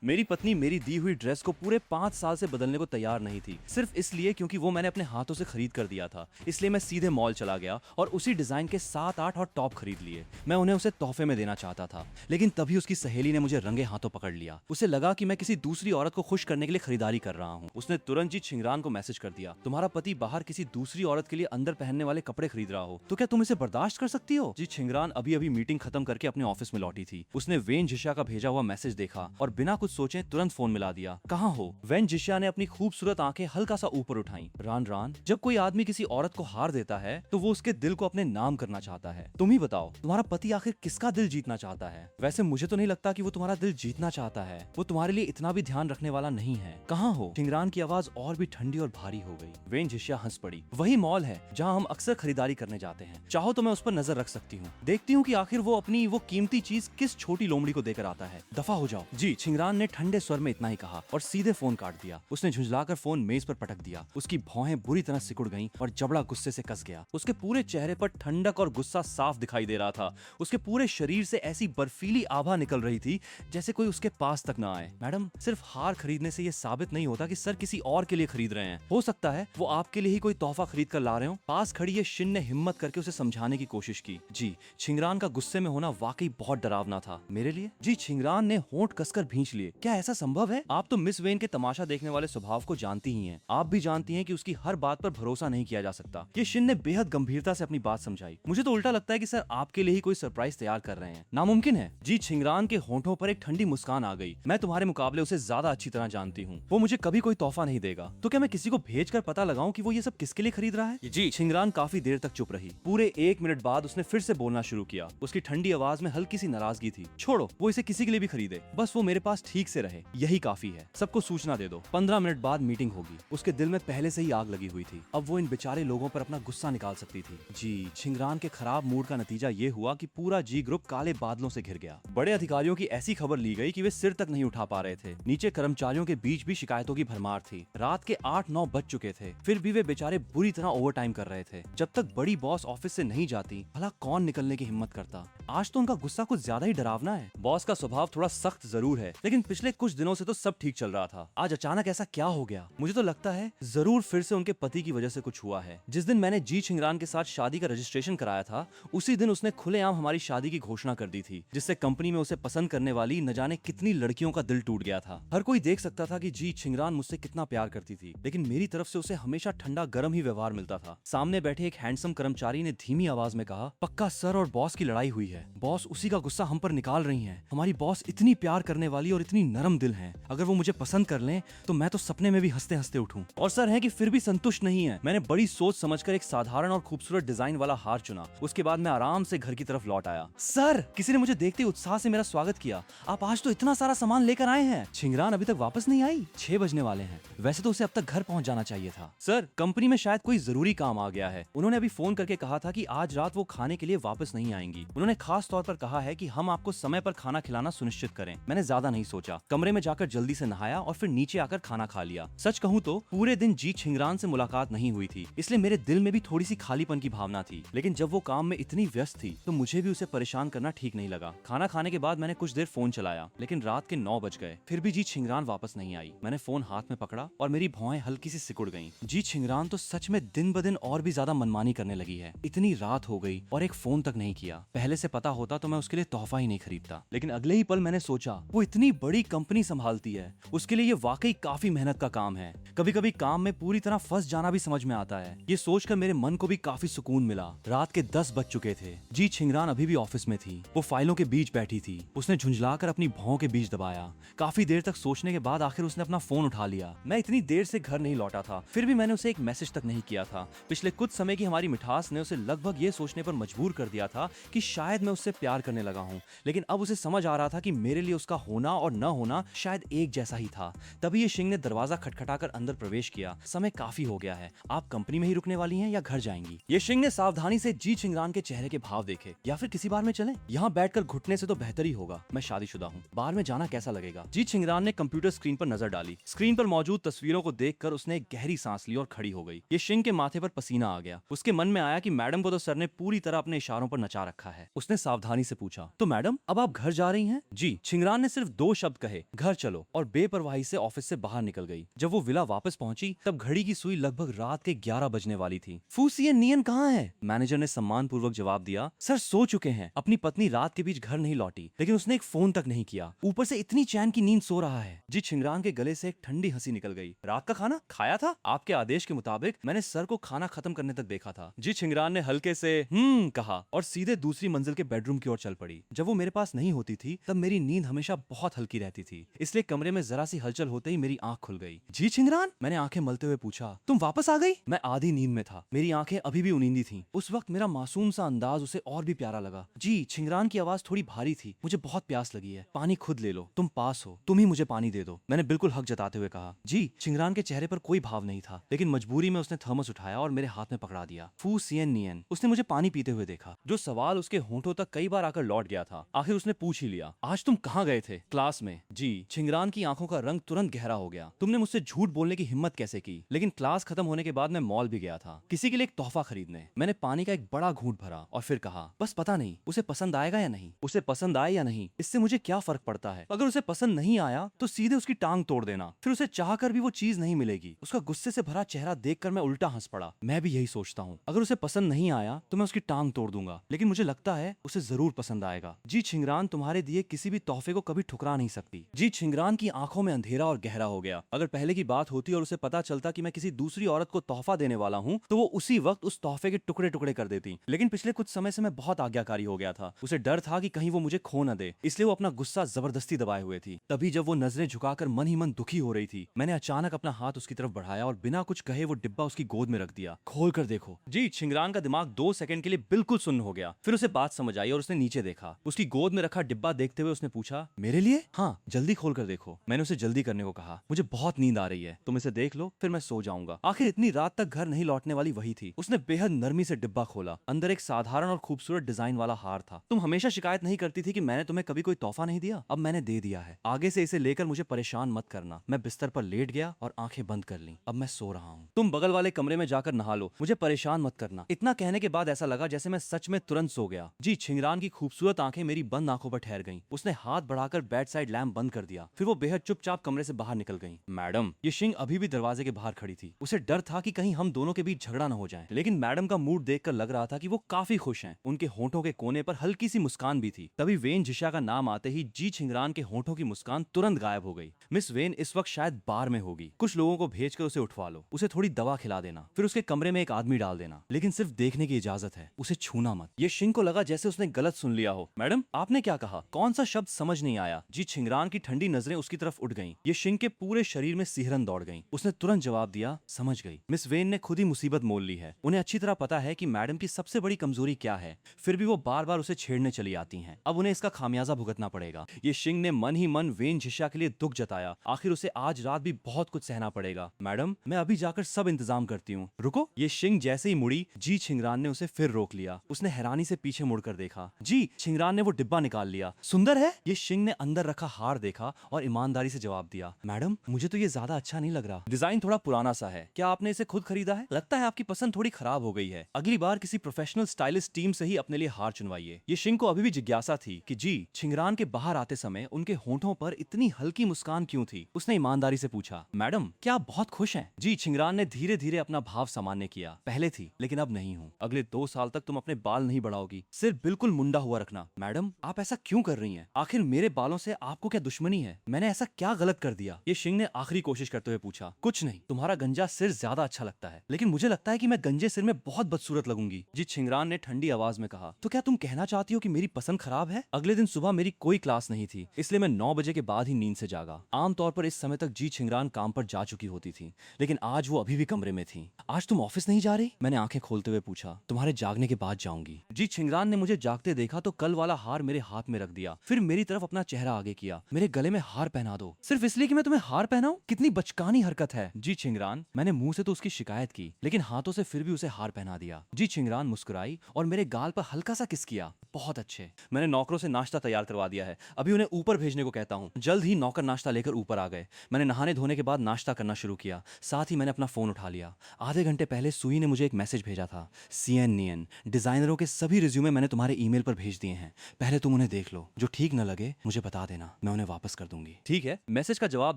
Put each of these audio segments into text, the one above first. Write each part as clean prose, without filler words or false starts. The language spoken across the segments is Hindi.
मेरी पत्नी मेरी दी हुई ड्रेस को पूरे 5 साल से बदलने को तैयार नहीं थी, सिर्फ इसलिए क्योंकि वो मैंने अपने हाथों से खरीद कर दिया था। इसलिए मैं सीधे मॉल चला गया और उसी डिजाइन के 7-8 और टॉप खरीद लिए। मैं उन्हें उसे तोहफे में देना चाहता था, लेकिन तभी उसकी सहेली ने मुझे रंगे हाथों पकड़ लिया। उसे लगा कि मैं किसी दूसरी औरत को खुश करने के लिए खरीदारी कर रहा हूँ। उसने तुरंत जी छिंगरान को मैसेज कर दिया, तुम्हारा पति बाहर किसी दूसरी औरत के लिए अंदर पहनने वाले कपड़े खरीद रहा हो तो क्या तुम इसे बर्दाश्त कर सकती हो? जी छिंगरान अभी अभी मीटिंग खत्म करके अपने ऑफिस में लौटी थी। उसने वेन जिशा का भेजा हुआ मैसेज देखा और बिना कुछ सोचे तुरंत फोन मिला दिया। कहाँ हो? वेन जिशा ने अपनी खूबसूरत आंखें हल्का सा ऊपर उठाई। रान रान, जब कोई आदमी किसी औरत को हार देता है तो वो उसके दिल को अपने नाम करना चाहता है। तुम ही बताओ, तुम्हारा पति आखिर किसका दिल जीतना चाहता है? वैसे मुझे तो नहीं लगता कि वो तुम्हारा दिल जीतना चाहता है। वो तुम्हारे लिए इतना भी ध्यान रखने वाला नहीं है। कहाँ हो? छिंगरान की आवाज और भी ठंडी और भारी हो गई। वेन जिशा हंस पड़ी। वही मॉल है जहाँ हम अक्सर खरीदारी करने जाते हैं। चाहो तो मैं उस पर नजर रख सकती हूँ। देखती हूँ कि आखिर वो अपनी वो कीमती चीज किस छोटी लोमड़ी को देकर आता है। दफा हो जाओ। जी छिंगरान ने ठंडे स्वर में इतना ही कहा और सीधे फोन काट दिया। उसने झुंझलाकर फोन मेज पर पटक दिया। उसकी भौहें बुरी तरह सिकुड़ गईं और जबड़ा गुस्से से कस गया। उसके पूरे चेहरे पर ठंडक और गुस्सा साफ दिखाई दे रहा था। उसके पूरे शरीर से ऐसी बर्फीली आभा निकल रही थी जैसे कोई उसके पास तक ना आए। मैडम, सिर्फ हार खरीदने से ये साबित नहीं होता कि सर किसी और के लिए खरीद रहे हैं। हो सकता है वो आपके लिए ही कोई तोहफा खरीद कर ला रहे हो। पास खड़ी ये शिन ने हिम्मत करके उसे समझाने की कोशिश की। जी छिंगरान का गुस्से में होना वाकई बहुत डरावना था। मेरे लिए? जी छिंगरान ने होंठ कसकर भींच लिए। क्या ऐसा संभव है? आप तो मिस वेन के तमाशा देखने वाले स्वभाव को जानती ही हैं। आप भी जानती हैं कि उसकी हर बात पर भरोसा नहीं किया जा सकता। ये शिन ने बेहद गंभीरता से अपनी बात समझाई। मुझे तो उल्टा लगता है कि सर आपके लिए ही कोई सरप्राइज तैयार कर रहे हैं। नामुमकिन है। जी छिंगरान के होंठों पर एक ठंडी मुस्कान आ गई। मैं तुम्हारे मुकाबले उसे ज्यादा अच्छी तरह जानती हूँ। वो मुझे कभी कोई तोहफा नहीं देगा। तो क्या मैं किसी को भेज कर पता लगाऊं कि वो ये सब किसके लिए खरीद रहा है? जी छिंगरान काफी देर तक चुप रही। पूरे 1 मिनट बाद उसने फिर से बोलना शुरू किया। उसकी ठंडी आवाज में हल्की सी नाराजगी थी। छोड़ो, वो इसे किसी के लिए भी खरीदे, बस वो मेरे पास ठीक से रहे, यही काफी है। सबको सूचना दे दो, 15 मिनट बाद मीटिंग होगी। उसके दिल में पहले से ही आग लगी हुई थी। अब वो इन बेचारे लोगों पर अपना गुस्सा निकाल सकती थी। जी छिंगरान के खराब मूड का नतीजा ये हुआ कि पूरा जी ग्रुप काले बादलों से घिर गया। बड़े अधिकारियों की ऐसी खबर ली गई कि वे सिर तक नहीं उठा पा रहे थे। नीचे कर्मचारियों के बीच भी शिकायतों की भरमार थी। रात के 8-9 बज चुके थे, फिर भी वे बेचारे बुरी तरह ओवर टाइम कर रहे थे। जब तक बड़ी बॉस ऑफिस से नहीं जाती, भला कौन निकलने की हिम्मत करता? आज तो उनका गुस्सा कुछ ज्यादा ही डरावना है। बॉस का स्वभाव थोड़ा सख्त जरूर है, लेकिन पिछले कुछ दिनों से तो सब ठीक चल रहा था। आज अचानक ऐसा क्या हो गया? मुझे तो लगता है जरूर फिर से उनके पति की वजह से कुछ हुआ है। जिस दिन मैंने जी छिंगरान के साथ शादी का रजिस्ट्रेशन कराया था, उसी दिन उसने खुलेआम हमारी शादी की घोषणा कर दी थी, जिससे कंपनी में उसे पसंद करने वाली न जाने कितनी लड़कियों का दिल टूट गया था। हर कोई देख सकता था कि जी छिंगरान मुझसे कितना प्यार करती थी, लेकिन मेरी तरफ से उसे हमेशा ठंडा गर्म ही व्यवहार मिलता था। सामने बैठे एक हैंडसम कर्मचारी ने धीमी आवाज में कहा, पक्का सर और बॉस की लड़ाई हुई है। बॉस उसी का गुस्सा हम पर निकाल रही हैं। हमारी बॉस इतनी प्यार करने वाली और इतनी नरम दिल हैं। अगर वो मुझे पसंद कर लें तो मैं तो सपने में भी हंसते हंसते उठूं। और सर है कि फिर भी संतुष्ट नहीं है। मैंने बड़ी सोच समझकर एक साधारण और खूबसूरत डिजाइन वाला हार चुना। उसके बाद मैं आराम से घर की तरफ लौट आया। सर, किसी ने मुझे देखते ही उत्साह से मेरा स्वागत किया। आप आज तो इतना सारा सामान लेकर आए हैं। छिंगरान अभी तक वापस नहीं आई। 6 बजने वाले हैं। वैसे तो उसे अब तक घर पहुंच जाना चाहिए था। सर, कंपनी में शायद कोई जरूरी काम आ गया है। उन्होंने अभी फोन करके कहा था कि आज रात वो खाने के लिए वापस नहीं आएंगी। उन्होंने खास तौर पर कहा है कि हम आपको समय पर खाना खिलाना सुनिश्चित करें। मैंने ज्यादा नहीं सोचा, कमरे में जाकर जल्दी से नहाया और फिर नीचे आकर खाना खा लिया। सच कहूँ तो पूरे दिन जी छिंगरान से मुलाकात नहीं हुई थी, इसलिए मेरे दिल में भी थोड़ी सी खालीपन की भावना थी। लेकिन जब वो काम में इतनी व्यस्त थी तो मुझे भी उसे परेशान करना ठीक नहीं लगा। खाना खाने के बाद मैंने कुछ देर फोन चलाया, लेकिन रात के 9 बज गए, फिर भी जी छिंगरान वापस नहीं आई। मैंने फोन हाथ में पकड़ा और मेरी भौहें हल्की सी सिकुड़ गईं। जी छिंगरान तो सच में दिन ब दिन और भी ज्यादा मनमानी करने लगी है। इतनी रात हो गई और एक फोन तक नहीं किया। पहले से पता होता तो मैं उसके लिए तोहफा ही नहीं खरीदता। लेकिन अगले ही पल मैंने सोचा, वो इतनी बड़ी कंपनी संभालती है, उसके लिए ये वाकई काफी मेहनत का काम है। कभी कभी काम में पूरी तरह फंस जाना भी समझ में आता है। ये सोचकर मेरे मन को भी काफी सुकून मिला। रात के 10 बज चुके थे। जी छिंगरान अभी भी ऑफिस में थी। वो फाइलों के बीच बैठी थी। उसने झुंझलाकर अपनी भौं के बीच दबाया। काफी देर तक सोचने के बाद आखिर उसने अपना फोन उठा लिया। मैं इतनी देर से घर नहीं लौटा था, फिर भी मैंने उसे एक मैसेज तक नहीं किया था। पिछले कुछ समय की हमारी मिठास ने उसे लगभग ये सोचने पर मजबूर कर दिया था कि शायद मैं उससे प्यार करने लगा हूँ। लेकिन अब उसे समझ आ रहा था कि मेरे लिए उसका होना और न होना शायद एक जैसा ही था। तभी ये शिंग ने दरवाजा खटखटाकर अंदर प्रवेश किया। समय काफी हो गया है, आप कंपनी में ही रुकने वाली हैं या घर जाएंगी? ये शिंग ने सावधानी से जी छिंगरान के चेहरे के भाव देखे। या फिर किसी बार में चलें? यहाँ बैठकर घुटने से तो बेहतर ही होगा। मैं शादीशुदा हूँ, बार में जाना कैसा लगेगा? जी छिंगरान ने कंप्यूटर स्क्रीन पर नजर डाली। स्क्रीन पर मौजूद तस्वीरों को देखकर उसने एक गहरी सांस ली और खड़ी हो गई। ये शिंग के माथे पर पसीना आ गया। उसके मन में आया कि मैडम को तो सर ने पूरी तरह अपने इशारों पर नचा रखा है। उसने उसने सावधानी से पूछा, तो मैडम अब आप घर जा रही हैं? जी। छिंगरान ने सिर्फ 2 शब्द कहे, घर चलो, और बेपरवाही से ऑफिस से बाहर निकल गई। जब वो विला वापस पहुंची तब घड़ी की सुई लगभग रात के 11 बजने वाली थी। फूसियन नियन कहाँ है? मैनेजर ने सम्मान पूर्वक जवाब दिया, सर सो चुके हैं। अपनी पत्नी रात के बीच घर नहीं लौटी, लेकिन उसने एक फोन तक नहीं किया, ऊपर से इतनी चैन की नींद सो रहा है। जी छिंगरान के गले से एक ठंडी हंसी निकल गई। रात का खाना खाया था? आपके आदेश के मुताबिक मैंने सर को खाना खत्म करने तक देखा था। जी छिंगरान ने हल्के से कहा और सीधे दूसरी मंजिल के बेडरूम की ओर चल पड़ी। जब वो मेरे पास नहीं होती थी तब मेरी नींद हमेशा बहुत हल्की रहती थी, इसलिए कमरे में जरा सी हलचल होते ही मेरी आंख खुल गई। जी छिंगरान, मैंने आंखें मलते हुए पूछा, तुम वापस आ गई? मैं आधी नींद में था, मेरी आंखें अभी भी उनींदी थीं। उस वक्त मेरा मासूम सा अंदाज उसे और भी प्यारा लगा। जी छिंगरान की आवाज थोड़ी भारी थी, मुझे बहुत प्यास लगी है, पानी खुद ले लो, तुम पास हो, तुम ही मुझे पानी दे दो, मैंने बिल्कुल हक जताते हुए कहा। जी छिंगरान के चेहरे पर कोई भाव नहीं था, लेकिन मजबूरी में उसने थर्मस उठाया और मेरे हाथ में पकड़ा दिया। फू सियन नियन, उसने मुझे पानी पीते हुए देखा। जो सवाल उसके होंठों तक कई बार आकर लौट गया था, आखिर उसने पूछ ही लिया, आज तुम कहाँ गए थे? क्लास में। जी। छिंगरान की आंखों का रंग तुरंत गहरा हो गया। तुमने मुझसे झूठ बोलने की हिम्मत कैसे की? लेकिन क्लास खत्म होने के बाद मैं मॉल भी गया था, किसी के लिए एक तोहफा खरीदने। मैंने पानी का एक बड़ा घूंट भरा और फिर कहा, बस पता नहीं उसे पसंद आएगा या नहीं। उसे पसंद आए या नहीं, इससे मुझे क्या फर्क पड़ता है? अगर उसे पसंद नहीं आया तो सीधे उसकी टांग तोड़ देना, फिर उसे चाहकर भी वो चीज नहीं मिलेगी। उसका गुस्से से भरा चेहरा देखकर मैं उल्टा हंस पड़ा। मैं भी यही सोचता हूँ, अगर उसे पसंद नहीं आया तो मैं उसकी टांग तोड़ दूंगा, लेकिन मुझे लगता है उसे जरूर पसंद आएगा। जी छिंगरान तुम्हारे दिए किसी भी तोहफे को कभी ठुकरा नहीं सकती। जी छिंगरान की आंखों में अंधेरा और गहरा हो गया। अगर पहले की बात होती और उसे पता चलता कि मैं किसी दूसरी औरत को तोहफा देने वाला हूँ तो वो उसी वक्त उस तोहफे के टुकड़े टुकड़े कर देती, लेकिन पिछले कुछ समय से मैं बहुत आज्ञाकारी हो गया था। उसे डर था कि कहीं वो मुझे खो न दे, इसलिए वो अपना गुस्सा जबरदस्ती दबाए हुए थी। तभी जब वो नजरें झुकाकर मन ही मन दुखी हो रही थी, मैंने अचानक अपना हाथ उसकी तरफ बढ़ाया और बिना कुछ कहे वो डिब्बा उसकी गोद में रख दिया। खोल कर देखो। जी छिंगरान का दिमाग 2 सेकंड के लिए बिल्कुल सुन्न हो गया, फिर उसे बात समझ आई और उसने नीचे देखा। उसकी गोद में रखा डिब्बा देखते हुए उसने पूछा, मेरे लिए? हाँ, जल्दी खोल कर देखो। मैंने उसे जल्दी करने को कहा, मुझे बहुत नींद आ रही है, तुम इसे देख लो, फिर मैं सो जाऊंगा। आखिर इतनी रात तक घर नहीं लौटने वाली वही थी। उसने बेहद नरमी से डिब्बा खोला। अंदर एक साधारण और खूबसूरत डिजाइन वाला हार था। तुम हमेशा शिकायत नहीं करती थी कि मैंने तुम्हें कभी कोई तोहफा नहीं दिया, अब मैंने दे दिया है। आगे से इसे लेकर मुझे परेशान मत करना। मैं बिस्तर पर लेट गया और आंखें बंद कर ली। अब मैं सो रहा हूँ, तुम बगल वाले कमरे में जाकर नहा लो, मुझे परेशान मत करना। इतना कहने के बाद ऐसा लगा जैसे मैं सच में तुरंत सो गया। जी छिंगरान की खूबसूरत आंखें मेरी बंद आंखों पर ठहर गईं। उसने हाथ बढ़ाकर बेड साइड लैंप बंद कर दिया, फिर वो बेहद चुपचाप कमरे से बाहर निकल गई। मैडम, ये शिंग अभी भी दरवाजे के बाहर खड़ी थी। उसे डर था कि कहीं हम दोनों के बीच झगड़ा न हो जाए, लेकिन मैडम का मूड देखकर लग रहा था कि वो काफी खुश हैं। उनके होंठों के कोने पर हल्की सी मुस्कान भी थी। तभी वेन झिशा का नाम आते ही जी छिंगरान के होंठों की मुस्कान तुरंत गायब हो गई। मिस वेन इस वक्त शायद बार में होगी, कुछ लोगों को भेजकर उसे उठवा लो, उसे थोड़ी दवा खिला देना, फिर उसके कमरे में एक आदमी डाल देना, लेकिन सिर्फ देखने की इजाजत है, उसे छूना मत। ये शिंग को लगा जैसे उसने गलत सुन लिया हो। मैडम, आपने क्या कहा? कौन सा शब्द समझ नहीं आया? जी छिंगरान की ठंडी नजरें उसकी तरफ उठ गईं। ये शिंग के पूरे शरीर में सिहरन दौड़ गई। उसने तुरंत जवाब दिया, समझ गई। मिस वेन ने खुद ही मुसीबत मोल ली है। उन्हें अच्छी तरह पता है कि मैडम की सबसे बड़ी कमजोरी क्या है, फिर भी वो बार बार उसे छेड़ने चली आती हैं। अब उन्हें इसका खामियाजा भुगतना पड़ेगा। ये शिंग ने मन ही मन वेन झिशा के लिए दुख जताया। आखिर उसे आज रात भी बहुत कुछ सहना पड़ेगा। मैडम, मैं अभी जाकर सब इंतजाम करती हूँ। रुको। ये शिंग जैसे ही मुड़ी, जी छिंगरान ने उसे फिर रोक लिया। उसने हैरानी से पीछे मुड़कर देखा। जी छिंगरान ने वो डिब्बा निकाल लिया। सुंदर है? ये शिंग ने अंदर रखा हार देखा और ईमानदारी से जवाब दिया, मैडम मुझे तो ये ज्यादा अच्छा नहीं लग रहा, डिजाइन थोड़ा पुराना सा है। क्या आपने इसे खुद खरीदा है? लगता है आपकी पसंद थोड़ी खराब हो गई है। अगली बार किसी प्रोफेशनल स्टाइलिस्ट टीम से ही अपने लिए हार चुनवाइए। ये शिंग को अभी भी जिज्ञासा थी कि जी छिंगरान के बाहर आते समय उनके होंठों पर इतनी हल्की मुस्कान क्यों थी। उसने ईमानदारी से पूछा, मैडम क्या आप बहुत खुश हैं? जी छिंगरान ने धीरे धीरे अपना भाव सामान्य किया। पहले थी, लेकिन अब नहीं हूँ। अगले 2 साल तक तुम अपने बाल नहीं बढ़ाओगी, सिर्फ बिल्कुल मुंडा हुआ रखना। मैडम, आप ऐसा क्यों कर रही हैं? आखिर मेरे बालों से आपको क्या दुश्मनी है? मैंने ऐसा क्या गलत कर दिया? ये शिंग ने आखिरी कोशिश करते हुए पूछा। कुछ नहीं, तुम्हारा गंजा सिर ज्यादा अच्छा लगता है, लेकिन मुझे लगता है कि मैं गंजे सिर में बहुत बदसूरत लगूंगी। जी छिंगरान ने ठंडी आवाज में कहा, तो क्या तुम कहना चाहती हो कि मेरी पसंद खराब है? अगले दिन सुबह मेरी कोई क्लास नहीं थी, इसलिए मैं 9 बजे के बाद ही नींद से जागा। आमतौर पर इस समय तक जी छिंगरान काम पर जा चुकी होती थी, लेकिन आज वो अभी भी कमरे में थी। आज तुम ऑफिस नहीं जा रही? मैंने आंखें खोलते हुए पूछा। तुम्हारे जागने के बाद जाऊंगी। जी छिंगरान ने मुझे जागते देखा तो कल वाला हार मेरे हाथ में रख दिया, फिर मेरी तरफ अपना चेहरा आगे किया। मेरे गले में हार पहना दो, सिर्फ इसलिए कि मैं तुम्हें हार पहनाऊं? कितनी बचकानी हरकत है। जी छिंगरान, मैंने मुंह से तो उसकी शिकायत की, लेकिन हाथों से फिर भी उसे हार पहना दिया। जी छिंगरान मुस्कुराई और मेरे गाल पर हल्का सा किस किया। बहुत अच्छे। मैंने नौकरों से नाश्ता तैयार करवा दिया है, अभी उन्हें ऊपर भेजने को कहता हूँ। जल्द ही नौकर नाश्ता लेकर ऊपर आ गए। मैंने नहाने धोने के बाद नाश्ता करना शुरू किया, साथ ही मैंने अपना फोन उठा लिया। आधे घंटे पहले सुई ने मुझे एक मैसेज भेजा था, सीएन नियन डिजाइनरों के सभी रिज्यूमे मैंने तुम्हारे ईमेल पर भेज दिए हैं, पहले तुम उन्हें देख लो, जो ठीक न लगे मुझे बता देना, मैं उन्हें वापस कर दूंगी। ठीक है। मैसेज का जवाब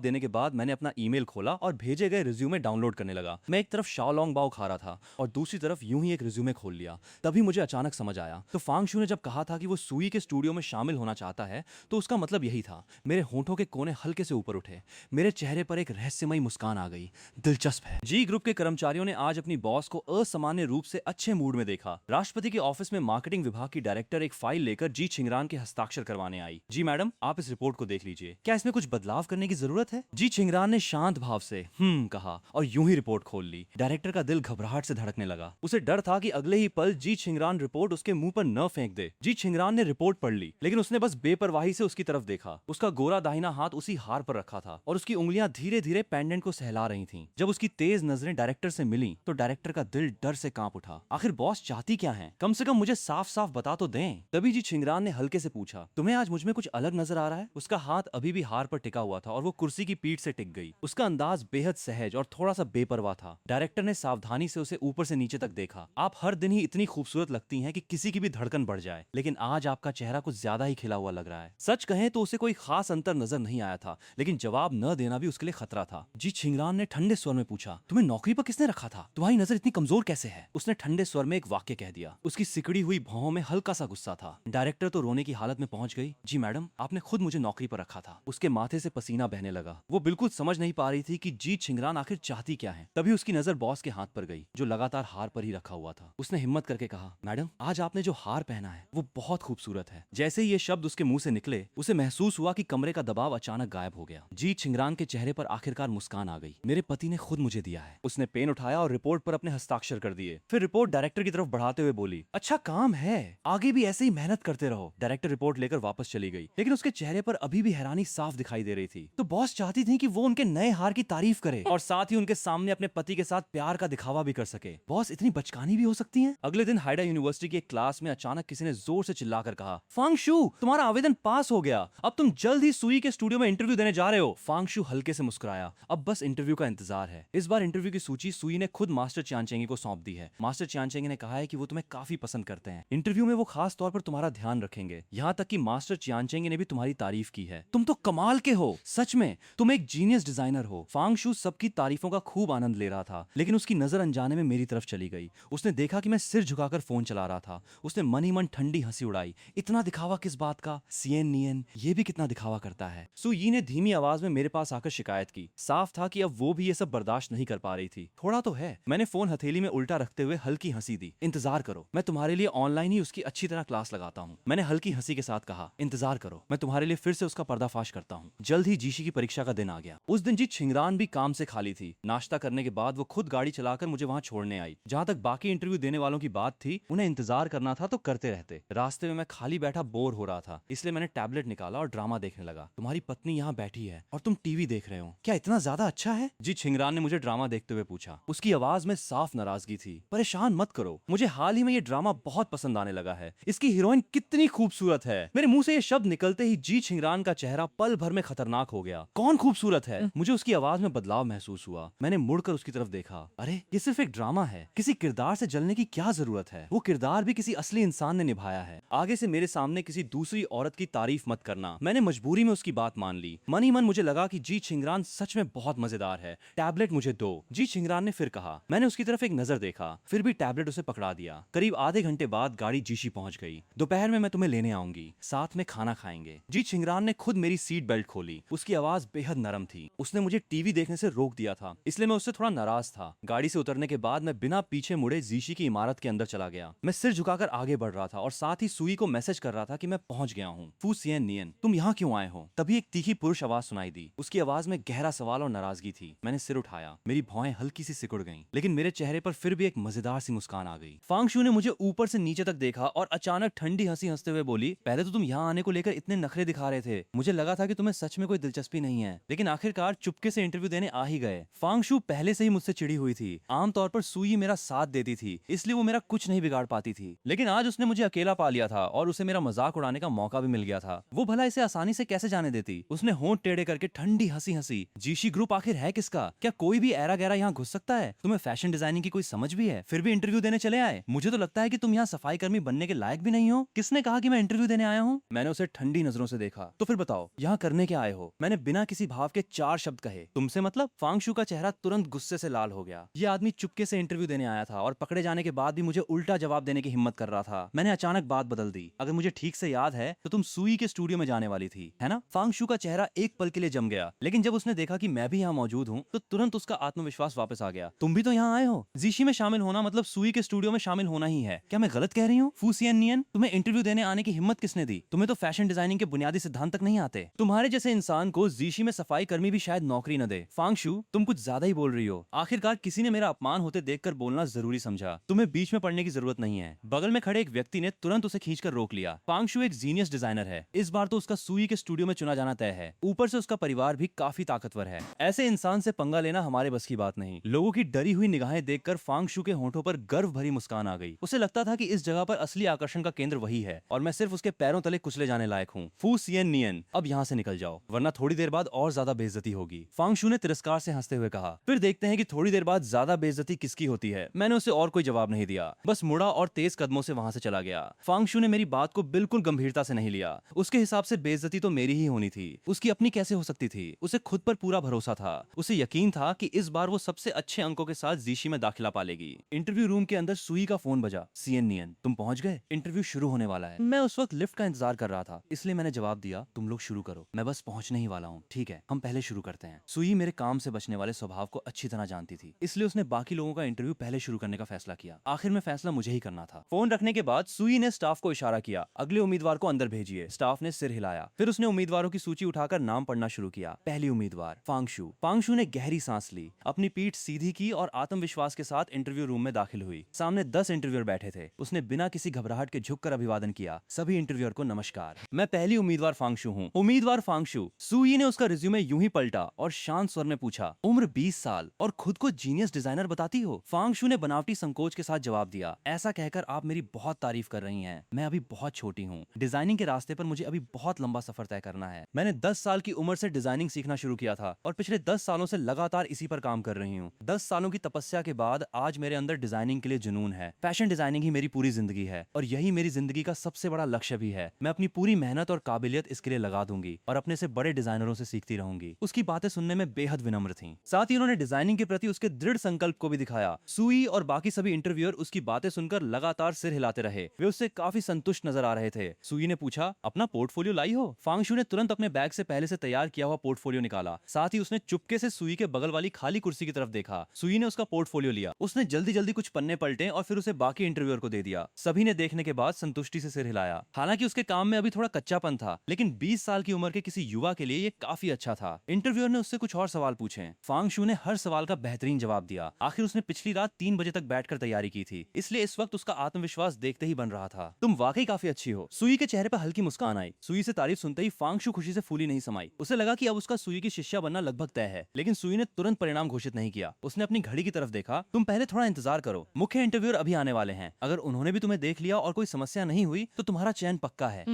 देने के बाद मैंने अपना ईमेल खोला और भेजे गए रिज्यूमे डाउनलोड करने लगा। मैं एक तरफ शाओलोंग बाओ खा रहा था और दूसरी तरफ यूं ही एक रिज्यूमे खोल लिया। तभी मुझे अचानक समझ आया, तो फांग शू ने जब कहा था कि वो सुई के स्टूडियो में शामिल होना चाहता है, तो उसका मतलब यही था। मेरे होंठों के कोने हल्के से ऊपर उठे, मेरे चेहरे पर एक रहस्यमयी मुस्कान आ गई। दिलचस्प है। जी ग्रुप के कर्मचारियों ने आज अपनी बॉस को असामान्य रूप से अच्छे मूड में देखा। राष्ट्रपति के ऑफिस में मार्केटिंग विभाग की डायरेक्टर एक फाइल लेकर जी छिंगरान के हस्ताक्षर करवाने आई। जी मैडम, आप इस रिपोर्ट को देख लीजिए, क्या इसमें कुछ बदलाव करने की जरूरत है? जी छिंगरान ने शांत भाव से कहा और यूं ही रिपोर्ट खोल ली। डायरेक्टर का दिल घबराहट से धड़कने लगा। उसे डर था कि अगले ही पल जी छिंगरान रिपोर्ट उसके मुंह पर न फेंक दे। जी छिंगरान ने रिपोर्ट पढ़ ली, लेकिन उसने बस बेपरवाही से उसकी तरफ देखा। उसका गोरा दाहिना हाथ उसी हार पर रखा था और उसकी उंगलियां धीरे धीरे पेंडेंट को सहला रही थीं। जब उसकी तेज नजरें डायरेक्टर से मिली तो डायरेक्टर का दिल डर से कांप उठा। आखिर बॉस चाहती क्या है? कम से कम मुझे साफ साफ बता तो दें। तभी जी छिंगरान ने हल्के से पूछा, तुम्हें आज मुझ में कुछ अलग नजर आ रहा है? उसका हाथ अभी भी हार पर टिका हुआ था और वो कुर्सी की पीठ से टिक गई। उसका अंदाज बेहद सहज और थोड़ा सा बेपरवाह था। डायरेक्टर ने सावधानी से उसे ऊपर से नीचे तक देखा। आप हर दिन ही इतनी खूबसूरत लगती हैं कि किसी की भी धड़कन बढ़ जाए, लेकिन आज आपका चेहरा कुछ ज्यादा ही खिला हुआ लग रहा है। सच कहें तो उसे कोई खास अंतर नजर नहीं आया था, लेकिन जवाब न देना भी उसके लिए खतरा था। जी छिंगरान ने ठंडे स्वर में पूछा, तुम्हें नौकरी पर किसने रखा था? तुम्हारी नजर इतनी कमजोर कैसे है? उसने ठंडे स्वर में एक वाक्य कह दिया। उसकी सिकड़ी हुई भौं में हल्का सा गुस्सा था। डायरेक्टर तो रोने की हालत में पहुंच गई। जी मैडम, आपने खुद मुझे नौकरी पर रखा था। उसके माथे से पसीना बहने लगा। वो बिल्कुल समझ नहीं पा रही थी कि जी छिंगरान आखिर चाहती क्या है। तभी उसकी नजर बॉस के हाथ पर गई, जो लगातार हार पर ही रखा हुआ था। उसने हिम्मत करके कहा, मैडम, आज आपने जो हार पहना है वो बहुत खूबसूरत है। जैसे ही ये शब्द उसके मुंह से निकले, उसे महसूस हुआ कि कमरे का दबाव अचानक गायब हो गया। जी छिंगरान के चेहरे पर आखिरकार मुस्कान आ गई। मेरे पति ने खुद मुझे दिया है। उसने पेन उठाया और रिपोर्ट पर अपने हस्ताक्षर कर दिए। फिर रिपोर्ट डायरेक्टर की तरफ बढ़ाते हुए बोली, अच्छा काम है, आगे भी ऐसे ही मेहनत करते रहो। डायरेक्टर रिपोर्ट लेकर वापस चली गई, लेकिन उसके चेहरे पर अभी भी हैरानी साफ दिखाई दे रही थी। तो बॉस चाहती थी कि वो उनके नए हार की तारीफ करे और साथ ही उनके सामने अपने पति के साथ प्यार का दिखावा भी कर सके। बॉस इतनी बचकानी भी हो सकती हैं? अगले दिन हाइडा यूनिवर्सिटी की एक क्लास में अचानक किसी ने जोर से चिल्लाकर कहा, फांग शू, तुम्हारा आवेदन पास हो गया, अब तुम जल्द ही सुई के स्टूडियो में इंटरव्यू देने जा रहे हो। फांग शू हल्के से मुस्कुराया, अब बस इंटरव्यू का इंतजार है। इस बार इंटरव्यू की सूची सुई ने खुद मास्टर च्यानचेंगी को सौंप दी है। मास्टर च्यानचेंगी ने कहा है कि वो तुम्हें काफी पसंद करते हैं। इंटरव्यू में वो खास तौर पर तुम्हारा ध्यान रखेंगे। यहाँ तक कि मास्टर च्यानचेंगी ने भी तुम्हारी तारीफ की है। तुम तो कमाल के हो, सच में तुम एक जीनियस डिजाइनर हो। फांग शू सबकी तारीफों का खूब आनंद ले रहा था, लेकिन उसकी नजर अनजाने में मेरी तरफ चली गई। उसने देखा कि मैं सिर झुकाकर फोन चला रहा था। उसने मन ही मन ठंडी हंसी उड़ाई। इतना दिखावा किस बात का? सीएन नियन ये भी कितना दिखावा करता है। सु यी ने धीमी आवाज में मेरे पास आकर शिकायत की। साफ था कि अब वो भी ये सब बर्दाश्त नहीं कर पा रही थी। थोड़ा तो है। मैंने फोन हथेली में उल्टा रखते हुए हल्की हंसी दी। इंतजार करो, मैं तुम्हारे लिए ऑनलाइन ही उसकी अच्छी तरह क्लास लगाता हूँ। मैंने हल्की हंसी के साथ कहा, इंतजार करो, मैं तुम्हारे लिए फिर से उसका पर्दाफाश करता हूँ। जल्द ही जीशी की परीक्षा का दिन आ गया। उस दिन जी छिंगरान भी काम से खाली थी। नाश्ता करने के बाद वो खुद गाड़ी चलाकर मुझे वहाँ छोड़ने आई। जहाँ तक बाकी इंटरव्यू देने वालों की बात थी, उन्हें इंतजार करना था तो करते रहते। रास्ते में मैं खाली बैठा बोर हो रहा था, इसलिए मैंने टैबलेट निकाला और ड्रामा देखने लगा। तुम्हारी पत्नी यहाँ बैठी है और तुम टीवी देख रहे हो, क्या इतना ज्यादा अच्छा है? जी छिंगरान ने मुझे ड्रामा देखते हुए पूछा। उसकी आवाज में साफ नाराजगी थी। परेशान मत करो, मुझे हाल ही में ये ड्रामा बहुत पसंद आने लगा है। इसकी हीरोइन कितनी खूबसूरत है। मेरे मुंह से ये शब्द निकलते ही जी छिंगरान का चेहरा पल भर में खतरनाक हो गया। कौन खूबसूरत है? मुझे उसकी आवाज में बदलाव महसूस हुआ। मैंने मुड़कर उसकी तरफ देखा। अरे ये सिर्फ एक ड्रामा है, किसी किरदार से जलने की क्या जरूरत है? वो किरदार भी किसी असली इंसान ने निभाया है। आगे से मेरे सामने किसी दूसरी औरत की तारीफ मत करना। मैंने मजबूरी में उसकी बात मान ली। मन ही मन मुझे लगा कि जी छिंगरान सच में बहुत मजेदार है। टैबलेट मुझे दो, जी छिंगरान ने फिर कहा। मैंने उसकी तरफ एक नजर देखा, फिर भी टैबलेट उसे पकड़ा दिया। करीब आधे घंटे बाद गाड़ी जीशी पहुंच गई। दोपहर में मैं तुम्हें लेने आऊंगी, साथ में खाना खाएंगे। जी छिंगरान ने खुद मेरी सीट बेल्ट खोली। उसकी आवाज बेहद नरम थी। उसने मुझे टीवी देखने से रोक दिया था, इसलिए मैं उससे थोड़ा नाराज था। गाड़ी से उतरने के बाद मैं बिना पीछे मुड़े जीशी की इमारत के अंदर चला गया। मैं सिर झुकाकर आगे बढ़ रहा था और साथ ही सुई को मैसेज कर रहा था कि मैं पहुंच गया हूँ। फू सीएन नियन, तुम यहाँ क्यों आए हो? तभी एक तीखी पुरुष आवाज सुनाई दी। उसकी आवाज में गहरा सवाल और नाराजगी थी। मैंने सिर उठाया। मेरी भौएं हल्की सी सिकुड़ गईं, लेकिन मेरे चेहरे पर फिर भी एक मजेदार सी मुस्कान आ गई। फांग शू ने मुझे ऊपर से नीचे तक देखा और अचानक ठंडी हंसी हंसते हुए बोली, पहले तो तुम यहाँ आने को लेकर इतने नखरे दिखा रहे थे, मुझे लगा था कि तुम्हें सच में कोई दिलचस्पी नहीं है, लेकिन आखिरकार चुपके से इंटरव्यू देने आ ही गए। फांग शू पहले से ही मुझसे चिड़ी हुई थी। आमतौर पर सुई मेरा साथ देती थी, इसलिए वो मेरा कुछ नहीं बिगाड़ पाती थी, लेकिन आज उसने मुझे अकेला पा लिया था और उसे मेरा मजाक उड़ाने का मौका भी मिल गया था। वो भला इसे आसानी से कैसे जाने देती? उसने होंठ टेढ़े करके ठंडी हंसी हंसी। जीशी ग्रुप आखिर है किसका? क्या कोई भी ऐरा गैरा यहाँ घुस सकता है? तुम्हें फैशन डिजाइनिंग की कोई समझ भी है, फिर भी इंटरव्यू देने चले आए? मुझे तो लगता है कि तुम यहाँ सफाई कर्मी बनने बनने के लायक भी नहीं हो? किसने कहा कि मैं इंटरव्यू देने आया हूँ? मैंने उसे ठंडी नजरों से देखा। तो फिर बताओ यहाँ करने क्या आए हो? मैंने बिना किसी भाव के 4 शब्द कहे। तुमसे मतलब? फांगशु का चेहरा तुरंत गुस्से से लाल हो गया। ये आदमी चुपके से इंटरव्यू देने आया था और पकड़े जाने के बाद भी मुझे उल्टा जवाब देने की हिम्मत कर रहा था। मैंने अचानक बात बदल दी। अगर मुझे ठीक से याद है तो तुम सुई के स्टूडियो में जाने वाली थी, है ना? फांगशु का चेहरा एक पल के लिए जम गया, लेकिन जब उसने देखा कि मैं भी यहाँ मौजूद हूँ तो तुरंत उसका आत्मविश्वास वापस आ गया। तुम भी तो यहाँ आए हो? जीशी में शामिल होना मतलब सुई के स्टूडियो में शामिल होना ही है। क्या मैं गलत कह रही हूँ? फूसियन नियन, तुम्हें इंटरव्यू देने आने की हिम्मत किसने दी? तुम्हें तो फैशन डिजाइनिंग के बुनियादी सिद्धांत तक नहीं आते। तुम्हारे जैसे इंसान को जीशी में सफाई कर्मी भी शायद नौकरी न दे। फांगशु, तुम कुछ ज्यादा ही बोल रही हो। आखिरकार किसी ने मेरा अपमान होते देखकर बोलना जरूरी समझा। तुम्हें बीच में पड़ने की जरूरत नहीं है। बगल में खड़े एक व्यक्ति ने तुरंत उसे खींचकर रोक लिया। फांगशु एक जीनियस डिजाइनर है। इस बार तो उसका सुई के स्टूडियो में चुना जाना तय है। ऊपर से उसका परिवार भी काफी ताकतवर है। ऐसे इंसान से पंगा लेना हमारे बस की बात नहीं। लोगों की डरी हुई निगाहें देखकर फांगशु के होंठों पर गर्व भरी मुस्कान आ गई। उसे लगता था कि इस जगह पर असली आकर्षण का केंद्र वही है और मैं सिर्फ उसके पैरों तले कुचले जाने लायक हूँ। फू सियन नियन, अब यहाँ से निकल जाओ वरना थोड़ी देर बाद और ज्यादा बेइज्जती होगी। फांगशु ने तिरस्कार से हंसते हुए कहा। फिर देखते हैं कि थोड़ी देर बाद ज्यादा बेइज्जती किसकी होती है। मैंने उसे और कोई जवाब नहीं दिया, बस मुड़ा और तेज कदमों से वहां से चला गया। फांगशु ने मेरी बात को बिल्कुल गंभीरता से नहीं लिया। उसके हिसाब से बेइज्जती तो मेरी ही होनी थी, उसकी अपनी कैसे हो सकती थी? उसे खुद पर पूरा भरोसा था। उसे यकीन था कि इस बार वो सबसे अच्छे अंकों के साथ जीशी में दाखिला पा लेगी। इंटरव्यू रूम के अंदर सुई का फोन बजा। सीएन नियन, तुम पहुंच गए? इंटरव्यू शुरू होने वाला है। मैं उस वक्त लिफ्ट का इंतजार कर रहा था, इसलिए मैंने जवाब दिया, तुम लोग शुरू करो, मैं बस पहुंचने ही वाला हूँ। ठीक है, हम पहले शुरू करते हैं। सुई मेरे काम से बचने वाले स्वभाव को अच्छी तरह जानती थी, इसलिए उसने बाकी लोगों का इंटरव्यू पहले शुरू करने का फैसला किया। आखिर में फैसला मुझे ही करना था। फोन रखने के बाद सुई ने स्टाफ को इशारा किया, अगले उम्मीदवार को अंदर भेजिए। स्टाफ ने सिर हिलाया। फिर उसने उम्मीदवारों की सूची उठाकर नाम पढ़ना शुरू किया। पहली उम्मीदवार फांगशु। फांगशु ने गहरी सांस ली, अपनी पीठ सीधी की और आत्मविश्वास के साथ इंटरव्यू रूम में दाखिल हुई। सामने 10 इंटरव्यूअर बैठे थे। उसने बिना किसी घबराहट के झुककर अभिवादन किया। सभी इंटरव्यूअर को नमस्कार, मैं पहली उम्मीदवार फांगशु हूँ। उम्मीदवार फांगशु। सुई ने उसका रिज्यूमे यूं ही पलटा और शांत स्वर में पूछा, उम्र 20 साल और खुद को जीनियस डिजाइनर बताती हो? फांगशु ने बनावटी संकोच के साथ जवाब दिया, ऐसा कहकर आप मेरी बहुत तारीफ कर रही हैं। मैं अभी बहुत छोटी हूँ। डिजाइनिंग के रास्ते पर मुझे अभी बहुत लंबा सफर तय करना है। मैंने 10 साल की उम्र से डिजाइनिंग सीखना शुरू किया था और पिछले 10 सालों से लगातार इसी पर काम कर रही हूँ। 10 सालों की तपस्या के बाद आज मेरे अंदर डिजाइनिंग के लिए जुनून है। फैशन डिजाइनिंग ही मेरी पूरी जिंदगी है और यही मेरी जिंदगी का सबसे बड़ा लक्ष्य भी है। मैं अपनी पूरी मेहनत और काबिलियत इसके लिए लगा दूंगी और अपने से बड़े डिजाइनरों से सीखती रहूंगी। उसकी बातें सुनने में बेहद विनम्र थीं। साथ ही उन्होंने डिजाइनिंग के प्रति उसके दृढ़ संकल्प को भी दिखाया। सुई और बाकी सभी इंटरव्यूअर उसकी बातें सुनकर लगातार सिर हिलाते रहे। वे उससे काफी संतुष्ट नजर आ रहे थे। सुई ने पूछा, अपना पोर्टफोलियो लाई हो? फांगशु ने तुरंत अपने बैग से पहले से तैयार किया हुआ पोर्टफोलियो निकाला। साथ ही उसने चुपके से सुई के बगल वाली खाली कुर्सी की तरफ देखा। सुई ने उसका पोर्टफोलियो लिया। उसने जल्दी जल्दी कुछ पन्ने पलटे और फिर उसे बाकी इंटरव्यूअर को दे दिया। सभी ने देखने के बाद संतुष्टि से सिर हिलाया। हालांकि उसके काम में अभी थोड़ा कच्चापन था, लेकिन 20 साल की उम्र के किसी युवा के लिए ये काफी अच्छा था। इंटरव्यूअर ने उससे कुछ और सवाल पूछे। फांगशु ने हर सवाल का बेहतरीन जवाब दिया। आखिर उसने पिछली रात 3 बजे तक बैठकर तैयारी की थी, इसलिए इस वक्त उसका आत्मविश्वास देखते ही बन रहा था। तुम वाकई काफी अच्छी हो। सुई के चेहरे पर हल्की मुस्कान आई। सुई से तारीफ सुनते ही फांगशु खुशी से फूली नहीं समाई। उसे लगा कि अब उसका सुई की शिष्या बनना लगभग तय है, लेकिन सुई ने तुरंत परिणाम घोषित नहीं किया। उसने अपनी घड़ी की तरफ देखा। तुम पहले थोड़ा इंतजार करो, मुख्य इंटरव्यूअर अभी आने वाले हैं। अगर उन्होंने भी तुम्हें देख लिया और कोई समस्या नहीं हुई तो तुम्हारा चयन पक्का है।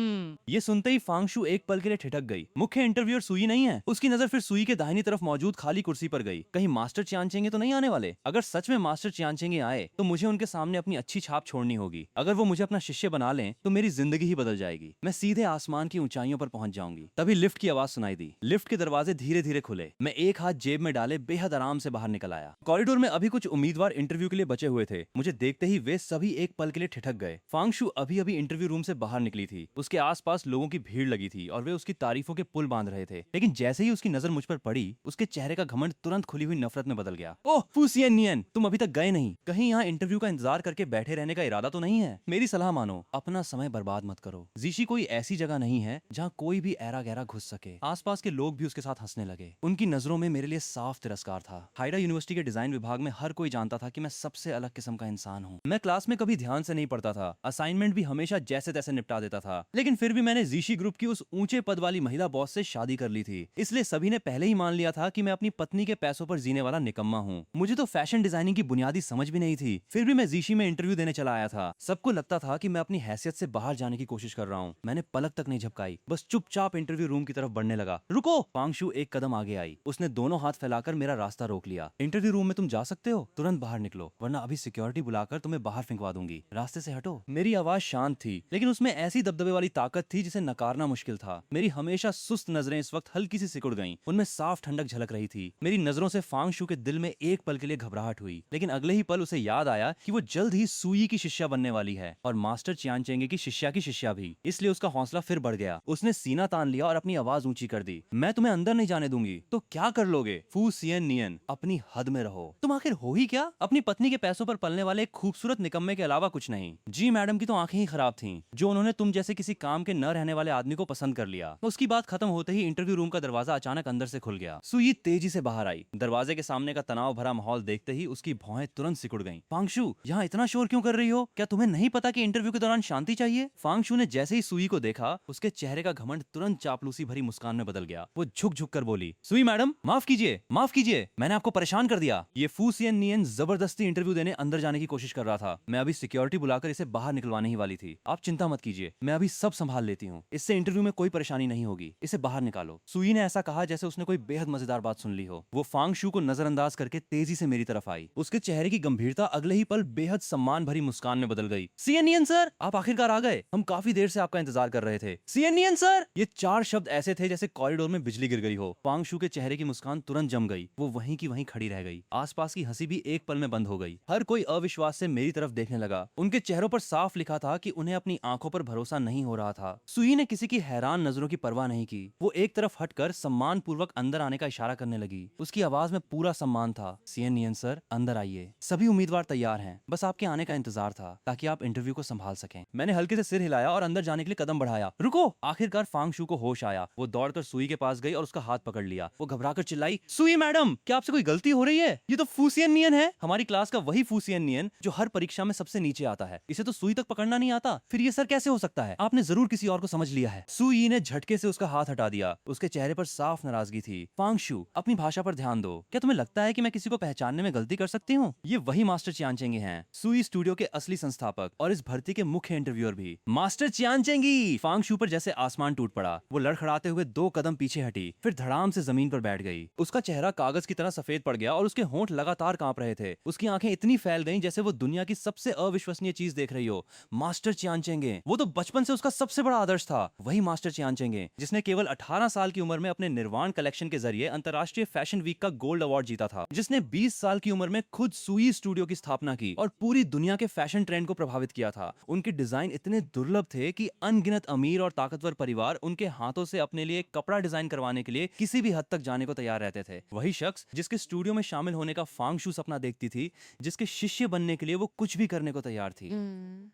ये सुनते ही फांगशु एक पल के लिए ठिठक गई। मुख्य इंटरव्यूअर सुई नहीं है? उसकी नजर फिर सुई के दाहिनी तरफ मौजूद खाली कुर्सी पर गई। कहीं मास्टर चियांचेंगे तो नहीं आने वाले? अगर सच में मास्टर चियांचेंगे आए तो मुझे उनके सामने अपनी अच्छी छाप छोड़नी होगी। अगर वो मुझे अपना शिष्य बना लें तो मेरी जिंदगी ही बदल जाएगी। मैं सीधे आसमान की ऊंचाइयों पर पहुंच जाऊंगी। तभी लिफ्ट की आवाज सुनाई दी। लिफ्ट के दरवाजे धीरे धीरे खुले। मैं एक हाथ जेब में डाले बेहद आराम से बाहर निकल आया। कॉरिडोर में अभी कुछ उम्मीदवार इंटरव्यू के लिए बचे हुए थे। मुझे देखते ही वे सभी एक पल के लिए ठिठक गए। फांगशु अभी अभी इंटरव्यू रूम से बाहर निकली थी। उसके आसपास लोगों की भीड़ लगी थी और वे उसकी तारीफों के पुल बांध रहे थे। लेकिन जैसे ही उसकी नजर मुझ पर पड़ी, उसके चेहरे का घमंड तुरंत खुली हुई नफरत में बदल गया। ओह फूसियन नियन, तुम अभी तक गए नहीं? कहीं यहाँ इंटरव्यू का इंतजार करके बैठे रहने का इरादा तो नहीं है? मेरी सलाह मानो, अपना समय बर्बाद मत करो। जीशी कोई ऐसी जगह नहीं है जहाँ कोई भी ऐरा गहरा घुस सके। आसपास के लोग भी उसके साथ हंसने लगे। उनकी नजरों में मेरे लिए साफ तिरस्कार था। हाइडा यूनिवर्सिटी के डिजाइन विभाग में हर कोई जानता था कि मैं सबसे अलग किस्म का इंसान हूँ। मैं क्लास में कभी ध्यान से नहीं पढ़ता था, असाइनमेंट भी हमेशा जैसे तैसे निपटा देता था, लेकिन फिर भी मैंने जीशी ग्रुप की उस ऊंचे पद वाली महिला बॉस से शादी कर ली थी। इसलिए सभी ने पहले ही मान लिया था कि मैं अपनी पत्नी के पैसों पर जीने वाला निकम्मा हूँ। मुझे तो फैशन डिजाइनिंग की बुनियादी समझ भी नहीं थी, फिर भी मैं जीशी में इंटरव्यू देने चला आया था। सबको लगता था कि मैं अपनी हैसियत से बाहर जाने की कोशिश कर रहा हूँ। मैंने पलक तक नहीं झपकाई, बस चुपचाप इंटरव्यू रूम की तरफ बढ़ने लगा। रुको! फांगशु एक कदम आगे आई। उसने दोनों हाथ फैलाकर मेरा रास्ता रोक लिया। इंटरव्यू रूम में तुम जा सकते हो, तुरंत बाहर निकलो, वरना अभी सिक्योरिटी बुलाकर तुम्हें बाहर फेंकवा दूंगी। रास्ते से हटो। काटो। मेरी आवाज शांत थी, लेकिन उसमें ऐसी दबदबे वाली ताकत थी जिसे नकारना मुश्किल था। मेरी हमेशा सुस्त नजरें इस वक्त हल्की सी सिकुड़ गईं। उनमें साफ ठंडक झलक रही थी। मेरी नजरों से फांग शू के दिल में एक पल के लिए घबराहट हुई, लेकिन अगले ही पल उसे याद आया कि वो जल्द ही सुई की शिष्या बनने वाली है और मास्टर चियान चेंगे की शिष्या भी। इसलिए उसका हौसला फिर बढ़ गया। उसने सीना तान लिया और अपनी आवाज ऊंची कर दी। मैं तुम्हें अंदर नहीं जाने दूंगी। तो क्या कर लोगे? फू सियन नियन, अपनी हद में रहो। तुम आखिर हो ही क्या? अपनी पत्नी के पैसों पर पलने वाले एक खूबसूरत निकम्मे के अलावा कुछ नहीं। जी मैडम की तो आंखें ही खराब थीं, जो उन्होंने तुम जैसे किसी काम के न रहने वाले आदमी को पसंद कर लिया। उसकी बात खत्म होते ही इंटरव्यू रूम का दरवाजा अचानक अंदर से खुल गया। सुई तेजी से बाहर आई। दरवाजे के सामने का तनाव भरा माहौल देखते ही उसकी भौहें तुरंत सिकुड़ गईं। फांगशू, यहाँ इतना शोर क्यों कर रही हो? क्या तुम्हें नहीं पता कि इंटरव्यू के दौरान शांति चाहिए? फांगशू ने जैसे ही सुई को देखा, उसके चेहरे का घमंड तुरंत चापलूसी भरी मुस्कान में बदल गया। वो झुक झुक कर बोली, सुई मैडम, माफ कीजिए, मैंने आपको परेशान कर दिया। ये फू सियन नियन जबरदस्ती इंटरव्यू देने अंदर जाने की कोशिश कर रहा था। मैं अभी सिक्योरिटी बुलाकर इसे बाहर निकलवाने ही वाली थी। आप चिंता मत कीजिए, मैं अभी सब संभाल लेती हूँ। इससे इंटरव्यू में कोई परेशानी नहीं होगी। इसे बाहर निकालो। सुई ने ऐसा कहा जैसे उसने कोई बेहद मजेदार बात सुन ली हो। वो फांग शू को नजरअंदाज करके तेजी से मेरी तरफ आई। उसके चेहरे की गंभीरता अगले ही पल बेहद सम्मान भरी मुस्कान में बदल गई। सियन नियन सर, आप आखिरकार आ गए। हम काफी देर से आपका इंतजार कर रहे थे। सियन नियन सर, ये 4 शब्द ऐसे थे जैसे कॉरिडोर में बिजली गिर गई हो। फांग शू के चेहरे की मुस्कान तुरंत जम गई। वो वहीं की वहीं खड़ी रह गई। आसपास की हंसी भी एक पल में बंद हो गई। हर कोई अविश्वास से मेरी तरफ देखने लगा। उनके चेहरों पर साफ लिखा था कि उन्हें अपनी आंखों पर भरोसा नहीं हो रहा था। सुई ने किसी की हैरान नजरों की परवाह नहीं की। वो एक तरफ हटकर सम्मान पूर्वक अंदर आने का इशारा करने लगी। उसकी आवाज में पूरा सम्मान था। सियन नियन सर, अंदर आइए। सभी उम्मीदवार तैयार हैं, बस आपके आने का इंतजार था ताकि आप इंटरव्यू को संभाल सकें। मैंने हल्के से सिर हिलाया और अंदर जाने के लिए कदम बढ़ाया। रुको! आखिरकार फांग शू को होश आया। वो दौड़कर सुई के पास गई और उसका हाथ पकड़ लिया। वो घबराकर चिल्लाई, सुई मैडम, क्या आपसे कोई गलती हो रही है? ये तो फू सियन नियन है, हमारी क्लास का वही फू सियन नियन जो हर परीक्षा में सबसे नीचे आता है। इसे तो सुई तक पकड़ना नहीं आता, फिर ये सर कैसे हो सकता है? आपने जरूर किसी और को समझ लिया है। सुई ने झटके से उसका हाथ हटा दिया। उसके चेहरे पर साफ नाराजगी थी। फांग शू, अपनी भाषा पर ध्यान दो। क्या तुम्हें लगता है कि मैं किसी को पहचानने में गलती कर सकती हूँ? ये वही मास्टर चियान चेंगे हैं, सुई स्टूडियो के असली संस्थापक और इस भर्ती के मुख्य इंटरव्यूअर भी। मास्टर चियान चेंगी! फांग शू पर जैसे आसमान टूट पड़ा। वो लड़खड़ाते हुए 2 कदम पीछे हटी, फिर धड़ाम से जमीन पर बैठ गई। उसका चेहरा कागज की तरह सफेद पड़ गया और उसके होंठ लगातार कांप रहे थे। उसकी आंखें इतनी फैल गईं जैसे वो दुनिया की सबसे अविश्वसनीय चीज देख रही हो। मास्टर चियान चेंगे, वो तो बचपन से उसका सबसे बड़ा आदर्श था। वही मास्टर चियान चेंगे जिसने केवल 18 साल की उम्र में अपने निर्वाण कलेक्शन के जरिए अंतर्राष्ट्रीय फैशन वीक का गोल्ड अवार्ड जीता था, जिसने 20 साल की उम्र में खुद सुई स्टूडियो की स्थापना की और पूरी दुनिया के फैशन ट्रेंड को प्रभावित किया था। उनके डिजाइन इतने दुर्लभ थे कि अनगिनत अमीर और ताकतवर परिवार उनके हाथों से अपने लिए कपड़ा डिजाइन करवाने के लिए किसी भी हद तक जाने को तैयार रहते थे। वही शख्स जिसके स्टूडियो में शामिल होने का फांग शू सपना देखती थी, जिसके शिष्य बनने के लिए वो कुछ भी करने को तैयार थी।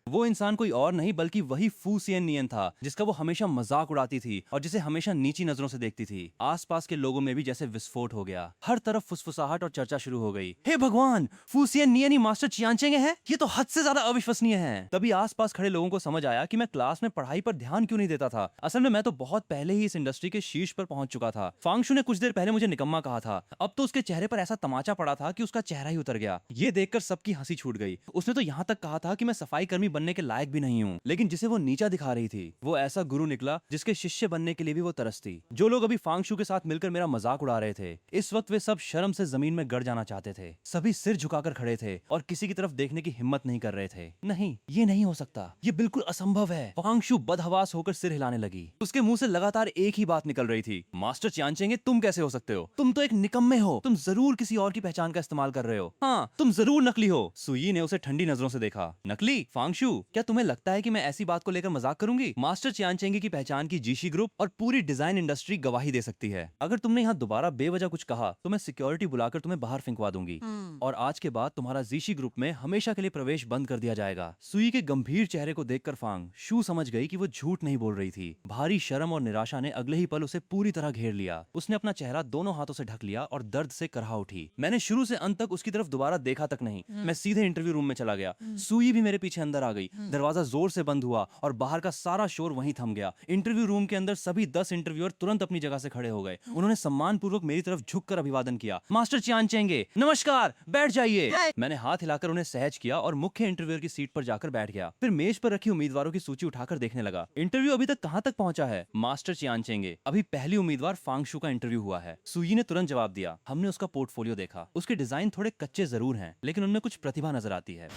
वो इंसान कोई और नहीं बल्कि वही फू सियन नियन था, जिसका वो हमेशा मजाक उड़ाती थी और जिसे हमेशा नीची नजरों से देखती थी। आसपास के लोगों में भी जैसे विस्फोट हो गया। हर तरफ फुसफुसाहट और चर्चा शुरू हो गई। हे भगवान, फू सियन नियन ही मास्टर चियान चेंगे है? ये तो हद से ज्यादा अविश्वसनीय है। तभी आसपास खड़े लोगों को समझ आया कि मैं क्लास में पढ़ाई पर ध्यान क्यों नहीं देता था। असल में मैं तो बहुत पहले ही इस इंडस्ट्री के शीर्ष पर पहुंच चुका था। फांग शू ने कुछ देर पहले मुझे निकम्मा कहा था। अब तो उसके चेहरे पर ऐसा तमाचा पड़ा था कि उसका चेहरा ही उतर गया। ये देखकर सबकी हंसी छूट गई। उसने तो यहाँ तक कहा था कि मैं सफाई कर्मी बनने के लायक भी नहीं हूँ, लेकिन जिसे वो नीचा दिखा रही थी, वो ऐसा गुरु निकला जिसके शिष्य बनने के लिए भी वो तरसती। जो लोग अभी फांग शू के साथ मिलकर मेरा मजाक उड़ा रहे थे, इस वक्त वे सब शर्म से जमीन में गड़ जाना चाहते थे। सभी सिर झुकाकर खड़े थे और किसी की तरफ देखने की हिम्मत नहीं कर रहे थे। नहीं, ये नहीं हो सकता, ये बिल्कुल असंभव है। फांग शू बदहवास होकर सिर हिलाने लगी। उसके मुंह से लगातार एक ही बात निकल रही थी, मास्टर चियान चेंगे, तुम कैसे हो सकते हो? तुम तो एक निकम्मे हो। तुम जरूर किसी और की पहचान का इस्तेमाल कर रहे हो। हाँ, तुम जरूर नकली हो। सुई ने उसे ठंडी नजरों से देखा। नकली? फांग शू, क्या तुम्हें लगता है कि मैं ऐसी बात को लेकर मजाक करूंगी? मास्टर चियान चेंगे की पहचान की जीशी ग्रुप और पूरी डिजाइन इंडस्ट्री गवाही दे सकती है। अगर तुमने यहाँ दोबारा बेवजह कुछ कहा तो मैं सिक्योरिटी बुलाकर तुम्हें बाहर फेंकवा दूंगी और आज के बाद तुम्हारा जीशी ग्रुप में हमेशा के लिए प्रवेश बंद कर दिया जाएगा। सुई के गंभीर चेहरे को देखकर फांग शू समझ गई कि वो झूठ नहीं बोल रही थी। भारी शर्म और निराशा ने अगले ही पल उसे पूरी तरह घेर लिया। उसने अपना चेहरा दोनों हाथों से ढक लिया और दर्द से करहा उठी। मैंने शुरू से अंत तक उसकी तरफ दोबारा देखा तक नहीं। मैं सीधे इंटरव्यू रूम में चला गया। सुई भी मेरे पीछे अंदर आ गई। दरवाजा जोर से बंद हुआ और बाहर का सारा शोर वहीं थम गया। इंटरव्यू रूम के अंदर सभी 10 इंटरव्यूअर तुरंत अपनी जगह से खड़े हो गए। उन्होंने सम्मान पूर्वक मेरी तरफ झुककर अभिवादन किया। मास्टर चियान चेंगे, नमस्कार, बैठ जाइए। मैंने हाथ हिलाकर उन्हें सहज किया और मुख्य इंटरव्यूअर की सीट पर जाकर बैठ गया। फिर मेज पर रखी उम्मीदवारों की सूची उठाकर देखने लगा। इंटरव्यू अभी तक कहां तक पहुंचा है? मास्टर चियान चेंगे, अभी पहली उम्मीदवार फांग शू का इंटरव्यू हुआ है। सुई ने तुरंत जवाब दिया। हमने उसका पोर्टफोलियो देखा। उसके डिजाइन थोड़े कच्चे जरूर हैं, लेकिन उनमें कुछ प्रतिभा नजर आती है।